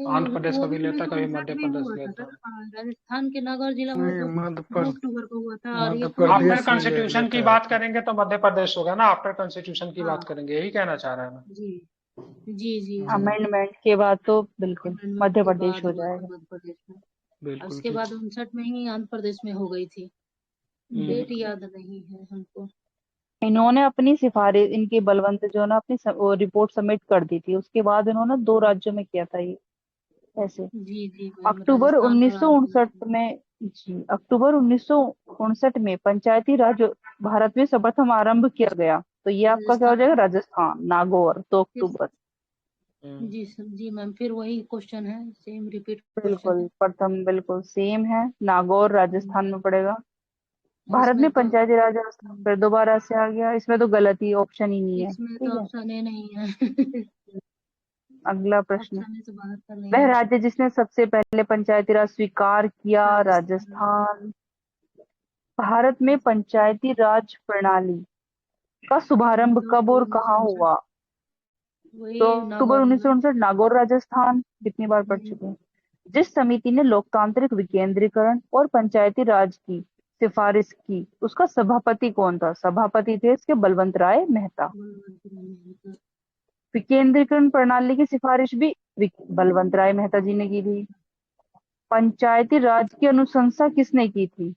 आंध्र नहीं, प्रदेश वो भी कभी लेता है, कभी 1959 मध्य में प्रदेश हुआ था लेता सर। है। राजस्थान के नागौर जिला में नहीं, तो 2 अक्टूबर को हुआ था, और ये मध्य पूर्व आफ्टर प्रदेश में। ही कॉन्स्टिट्यूशन की लेता है। बात करेंगे तो मध्य प्रदेश होगा ना, आफ्टर कॉन्स्टिट्यूशन की हाँ बात करेंगे, यही कहना चाह रहा है मैं। जी जी जी जी। हम्म, अमेंडमेंट के बाद तो बिल्कुल अमेंडमेंट मध्य के प्रदेश बाद हो हुआ था जाएगा। मध्य प्रदेश में, और बिल्कुल उसके ठीक। बाद 59 में ही आंध्र प्रदेश में हो गई थी। डेट हम्म, याद नहीं है हमको। इन्होंने अपनी सिफारिश, इनकी बलवंत जो ना अपनी वो रिपोर्ट सबमिट कर दी थी, उसके बाद इन्होंने 2 राज्यों में किया था ये, ऐसे। जी जी मैम, अक्टूबर राजस्थान और आंध्र 1959 प्रदेश में। में जी, अक्टूबर 1959 में पंचायती राज भारत में सर्वप्रथम आरंभ किया गया, तो ये आपका क्या हो राजस्थान जाएगा? राजस्थान, नागौर, 2 फिर अक्टूबर। जी सर, जी मैम, फिर वही क्वेश्चन है, सेम रिपीट क्वेश्चन बिल्कुल, है। प्रथम बिल्कुल सेम है, नागौर राजस्थान में पड़ेगा। भारत में इसमें तो पंचायती राज व्यवस्था फिर दोबारा से आ गया, इसमें तो गलती ऑप्शन ही नहीं है। इसमें ठीक तो है। ऑप्शन ए नहीं है। अगला प्रश्न, ऑप्शन ए से बाहर कर नहीं वह है। राज्य जिसने सबसे पहले पंचायती राज स्वीकार किया? राजस्थान। राजस्थान। भारत में पंचायती राज प्रणाली का शुभारंभ 2 कब अक्टूबर और उन्नीस सौ कहाँ उनसठ हुआ? वही 2 अक्टूबर नागौर में ना। 1959, नागौर राजस्थान। कितनी बार पढ़ चुके हैं। जिस समिति ने लोकतांत्रिक विकेंद्रीकरण और पंचायती राज की सिफारिश की, उसका सभापति कौन था? सभापति थे इसके बलवंत राय मेहता। विकेंद्रीकरण प्रणाली की सिफारिश भी बलवंत राय मेहता जी ने की थी। पंचायती राज की अनुशंसा किसने की थी?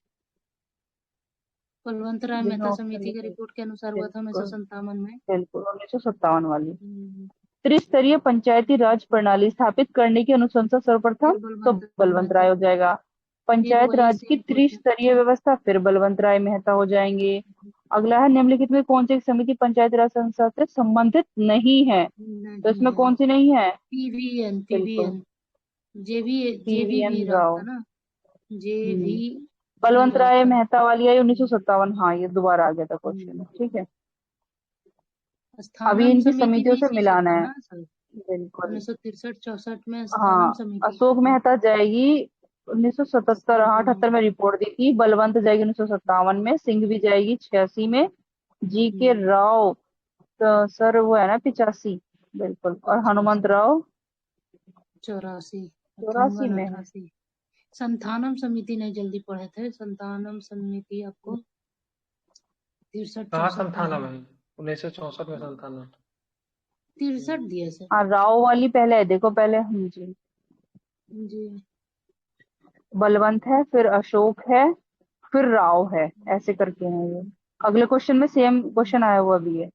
बलवंत राय जिसमें मेहता ऑप्शन समिति की लिखे। रिपोर्ट के अनुसार हुआ था बिल्कुल 1957 में। बिल्कुल, 1957 वाली। हम्म, त्रिस्तरीय पंचायती राज प्रणाली स्थापित करने की अनुशंसा सर्वप्रथम, फिर तो बलवंत राय बलवंत मेहता। राय हो जाएगा। फिर पंचायत वही राज की सेम क्वेश्चन। त्रिस्तरीय व्यवस्था, फिर बलवंत राय मेहता हो जाएंगे। अगला है, निम्नलिखित में कौन सी एक समिति पंचायती राज संस्था से संबंधित नहीं है? तो नहीं इसमें है। कौन सी नहीं है? बिल्कुल, PVN, J PVN V Rao Rao. था ना, जे वी हम्म, बलवंत लॉक राय कर। मेहता वाली आई 1957। हाँ, ये दोबारा आ गया था क्वेश्चन। हम्म, ठीक है, अभी स्थानम इनकी समिति समितियों भी से इसी से मिलाना था है। ना सर? बिल्कुल। 1963-64 में स्थानम हाँ, समिति अशोक थी। मेहता जाएगी 1977, हाँ 77 में। 78 में रिपोर्ट दी थी। बलवंत जाएगी 1957 में। सिंघवी जाएगी 86 में। जी के हम्म, राव, तो सर वो है ना 85। बिल्कुल। और हनुमंत 85, राव 84, 84 थुंगन में है। 88। संथानम समिति नहीं जल्दी पढ़े थे। संथानम समिति आपको 63 कहाँ 64 में संथानम है। है? 1964 में संथानम। 63 दिए सर। हाँ, राव वाली पहले है, देखो पहले। जी, जी। बलवंत है, फिर अशोक है, फिर राव है, ऐसे करके है ये। अगले क्वेश्चन में सेम क्वेश्चन आया हुआ भी है।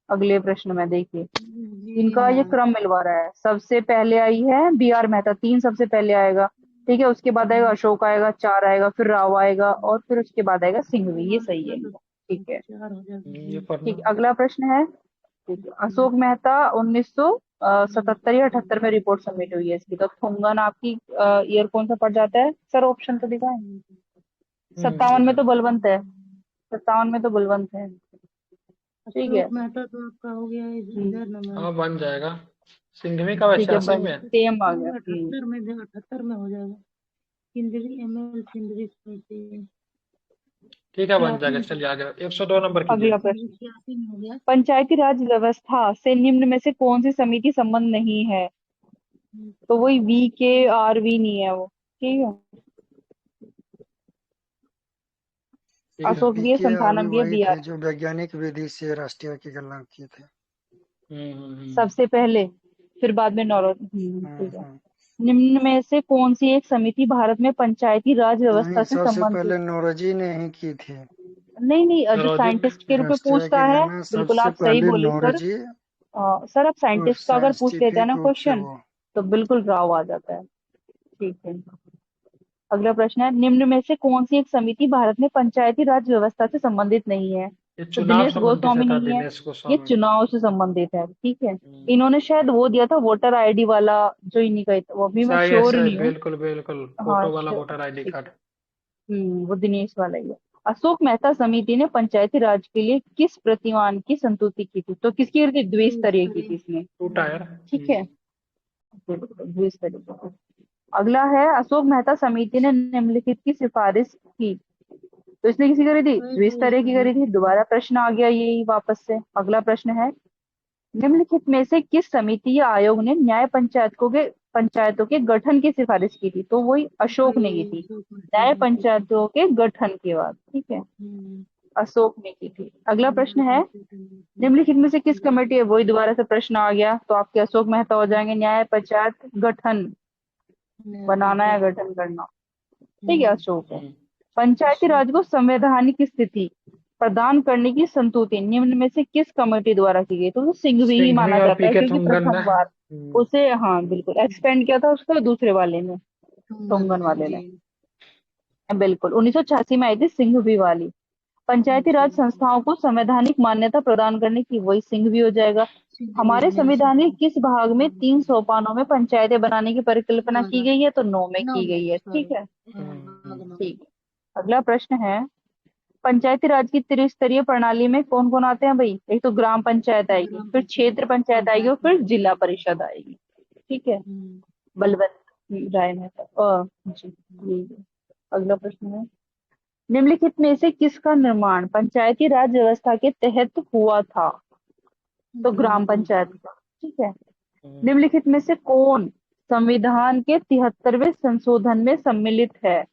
अगले प्रश्न में देखिए, जी इनका ये हाँ। क्रम मिलवा रहा है। सबसे पहले आई है बी आर मेहता, 3 सबसे पहले आएगा। ठीक है, उसके बाद आएगा अशोक आएगा, 4 आएगा, फिर राव आएगा, और फिर उसके बाद आएगा सिंघवी। ये सही है इनका। ठीक है। 4 हो ये जाएगा। पढ़ना। ठीक, अगला प्रश्न है। ठीक है, अशोक मेहता 1977 या 78 में रिपोर्ट सबमिट हुई है इसकी। तो थुंगन आपकी ईयर कौन सा पड़ जाता है सर? ऑप्शन तो दिखाएं। 57 में इधर। तो बलवंत है। 57 में तो बलवंत है। ठीक है। अशोक मेहता तो आपका हो गया हम्म, इधर नंबर। हाँ बन जाएगा। सिंघवी का ठीक है, 86 में है। सेम आ गया। 78 में 78 में हो जाएगा। केंद्रीय एमएल केंद्रीय समिति ठीक है बन 86 जाएगा। में चलिए आगे 102 नंबर कीजिए। अगला केंद्रीय प्रश्न, 86 में हो गया। पंचायती राज व्यवस्था से निम्न में से कौन सी समिति संबंध नहीं है? तो वही वी के आर वी नहीं है वो। ठीक है, अशोक भी है, बीकेआरवी संथानम भी है, वही बी आर। थे जो वैज्ञानिक विधि से राष्ट्रीय की गणना किए थे। सबसे पहले, फिर बाद में नौरो। हम्म ठीक है। हम्म। निम्न में से कौन सी एक समिति भारत में पंचायती राज व्यवस्था नहीं, से सबसे संबंधित? पहले नौरोजी ने ही की थी नहीं नहीं, जो नौरोजी ने। साइंटिस्ट के रूप में राष्ट्रीय पूछ की रहा है। गणना बिल्कुल, सबसे आप सही पहले बोले सर। नौरोजी सर, आप और साइंटिस्ट का अगर पूछ लेते हैं ना साइंटिफिक रूप से क्वेश्चन, वो। तो बिल्कुल राव आ जाता है। ठीक है, अगला प्रश्न है। निम्न में से कौन सी एक समिति भारत में पंचायती राज व्यवस्था से संबंधित नहीं है? ये तो चुनाव दिनेश संबंधी से गोस्वामी था, नहीं है। दिनेश ये गोस्वामी। चुनाव से संबंधित है। ठीक है, हम्म। इन्होंने शायद वो दिया था वोटर आईडी वाला, जो इन्हीं का ही था। वो भी मैं सही है श्योर सही, नहीं हूँ। बिल्कुल बिल्कुल हाँ, फोटो वाला वोटर आईडी ठीक कार्ड। है। वो दिनेश वाला ही है। अशोक मेहता समिति ने पंचायती राज के लिए किस प्रतिमान की संतुति की थी? तो किसकी की थी? द्विस्तरीय की थी इसने। Two tier. ठीक है, द्विस्तरीय की थी। अगला है, अशोक मेहता समिति ने निम्नलिखित की सिफारिश की। तो इसने किसी करी थी? द्विस्तरीय की करी थी। दोबारा प्रश्न आ गया यही वापस से। अगला प्रश्न है, निम्नलिखित में से किस समिति या आयोग ने न्याय पंचायतों के गठन की सिफारिश की थी? तो वही अशोक ने की थी, न्याय पंचायतों के गठन के बाद। ठीक है, अशोक ने की थी। अगला प्रश्न है, निम्नलिखित में से किस कमेटी है? वही दोबारा से प्रश्न आ गया, तो आपके अशोक मेहता हो जाएंगे। न्याय पंचायत गठन, बनाना या गठन करना। ठीक है, अशोक है। पंचायती राज को संवैधानिक स्थिति प्रदान करने की संतुति निम्न में से किस कमेटी द्वारा की गई? तो वो सिंघवी ही सिंघवी माना और जाता है, पीके क्योंकि थुंगन ने। प्रथम बार उसे, हाँ बिल्कुल, एक्सपेंड किया था उसको दूसरे वाले में, टोंगन वाले जी। ने। बिल्कुल, 1986 में आई थी सिंघवी वाली। पंचायती राज जी। संस्थाओं को संवैधानिक मान्यता प्रदान करने की, वही सिंघवी हो जाएगा। सिंघवी हमारे मेरे संविधान के किस भाग में 3 सोपानों में पंचायतें बनाने की परिकल्पना की गई है? तो 9 में की गई है। ठीक है, ठीक है। अगला प्रश्न है, पंचायती राज की त्रिस्तरीय प्रणाली में कौन कौन आते हैं भाई? एक तो ग्राम पंचायत आएगी, फिर क्षेत्र पंचायत आएगी, और फिर जिला परिषद आएगी। ठीक है, बलवंत राय मेहता जी, जी। अगला प्रश्न है, निम्नलिखित में से किसका निर्माण पंचायती राज व्यवस्था के तहत हुआ था? तो ग्राम पंचायत का। ठीक है, निम्नलिखित में से कौन संविधान के 73वें संशोधन में सम्मिलित है?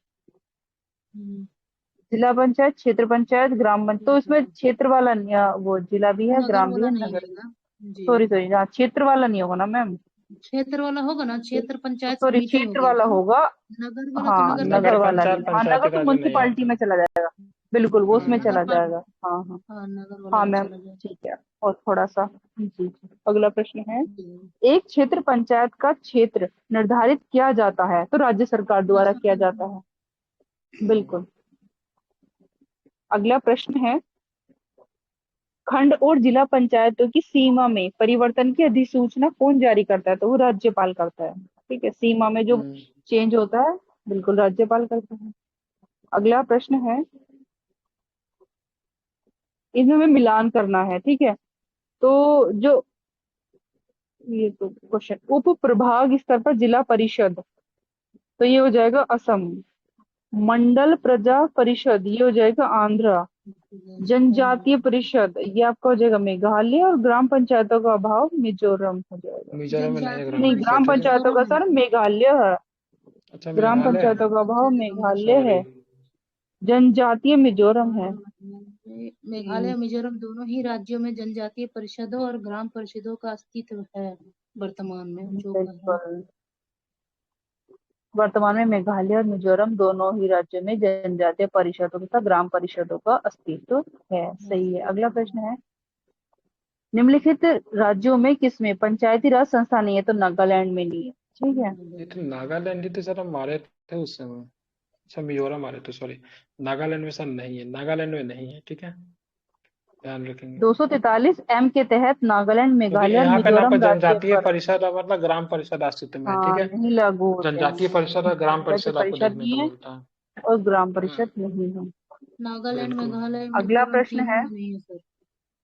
जिला पंचायत, क्षेत्र पंचायत, ग्राम पंचायत। तो इसमें क्षेत्र वाला नहीं है, वो जिला भी है, नगर ग्राम भी वाला है, नहीं नगर। आएगा जी। सॉरी सॉरी, हाँ क्षेत्र वाला नहीं होगा ना मैम। क्षेत्र वाला होगा ना, क्षेत्र पंचायत सॉरी, समिति क्षेत्र होगी वाला वो। होगा। नगर वाला तो हाँ, नगर नगर नगर पंचायत वाला में नहीं। पंचायत हाँ, चला पंचायती नगर तो राज में नहीं म्यूनसिपालिटी आता। में चला जाएगा। बिल्कुल, वो उसमें नगर चला पाल जाएगा। हाँ हाँ। हाँ, नगर वाले हाँ में मैम, चला जाएगा। ठीक है। और थोड़ा सा, जी जी। अगला प्रश्न है, जी। एक क्षेत्र पंचायत का क्षेत्र निर्धारित किया जाता है तो राज्य सरकार द्वारा किया जाता है। बिल्कुल। अगला प्रश्न है, खंड और जिला पंचायतों की सीमा में परिवर्तन की अधिसूचना कौन जारी करता है? तो वो राज्यपाल करता है। ठीक है, सीमा में जो चेंज होता है, बिल्कुल राज्यपाल करता है। अगला प्रश्न है, इसमें हमें मिलान करना है, ठीक है। तो जो ये तो क्वेश्चन, उप प्रभाग स्तर पर जिला परिषद, तो ये हो जाएगा असम। मंडल प्रजा परिषद, ये हो जाएगा आंध्र। जनजातीय परिषद, ये आपका हो जाएगा मेघालय। और ग्राम पंचायतों का अभाव मिजोरम हो जाएगा। मिजोरम में नहीं है ग्राम नहीं, ग्राम पंचायत, ठीक है। पंचायतों का सर मेघालय है। अच्छा ग्राम मेघालय है, पंचायतों का अभाव मेघालय सॉरी। है। जनजातीय मिजोरम है। मेघालय मिजोरम दोनों ही राज्यों में जनजातीय परिषदों और ग्राम परिषदों का अस्तित्व है वर्तमान में, जो है। बिल्कुल। वर्तमान में मेघालय और मिजोरम दोनों ही राज्यों में जनजातीय परिषदों तथा ग्राम परिषदों का अस्तित्व है। सही है। अगला प्रश्न है, निम्नलिखित राज्यों में किसमें पंचायती राज संस्था नहीं है? तो नागालैंड में नहीं है, ठीक है। ये तो नागालैंड ही तो सर हम मारे थे उस समय। अच्छा मिजोरम मारे थे, सॉरी। नागालैंड में सर नहीं है, नागालैंड में नहीं है, ठीक है, ध्यान रखेंगे। 243 एम के तहत नागालैंड, क्योंकि मेघालय और यहाँ पे ना मिजोरम राज्य जनजातीय पर परिषद और मतलब ग्राम परिषद अस्तित्व में है, ठीक हाँ है। नहीं लागू होते जनजातीय हैं। परिषद और ग्राम जनजातीय परिषद आपको परिषद देखने नहीं को है मिलता है। और ग्राम परिषद नहीं है। नागालैंड, बिल्कुल। मेघालय, अगला मिजोरम प्रश्न तीनों है, में नहीं है सर।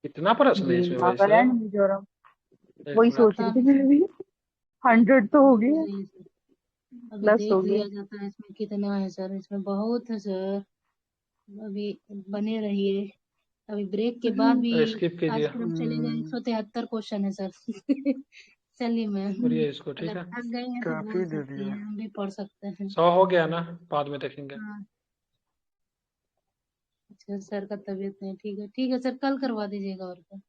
कितना प्रश्न है जी इसमें भाई नागालैंड, साहब? मिजोरम, एक वही मिनट। सोच रही पता थी नहीं मैं भी। 100 तो हो गया, नहीं सर, अभी प्लस हो देख गया। लिया जाता है इसमें कितना है सर। इसमें बहुत है सर, अभी बने रहिए। अभी ब्रेक के बाद भी स्किप कीजिए, आज फिर हम चलेंगे। 173 क्वेश्चन है सर। चलिए मैम, करिए इसको, ठीक अगर है। थक गए हैं तो काफी बोल दे सकती दिया। हैं, हम भी पढ़ सकते हैं। 100 हो गया ना, बाद में देखेंगे। हाँ, अच्छा सर का तबीयत नहीं ठीक है, ठीक है सर, कल करवा दीजिएगा और क्या।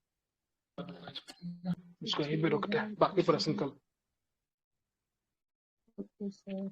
इसको यहीं पे रोकते हैं, बाकी प्रश्न कल। Okay sir.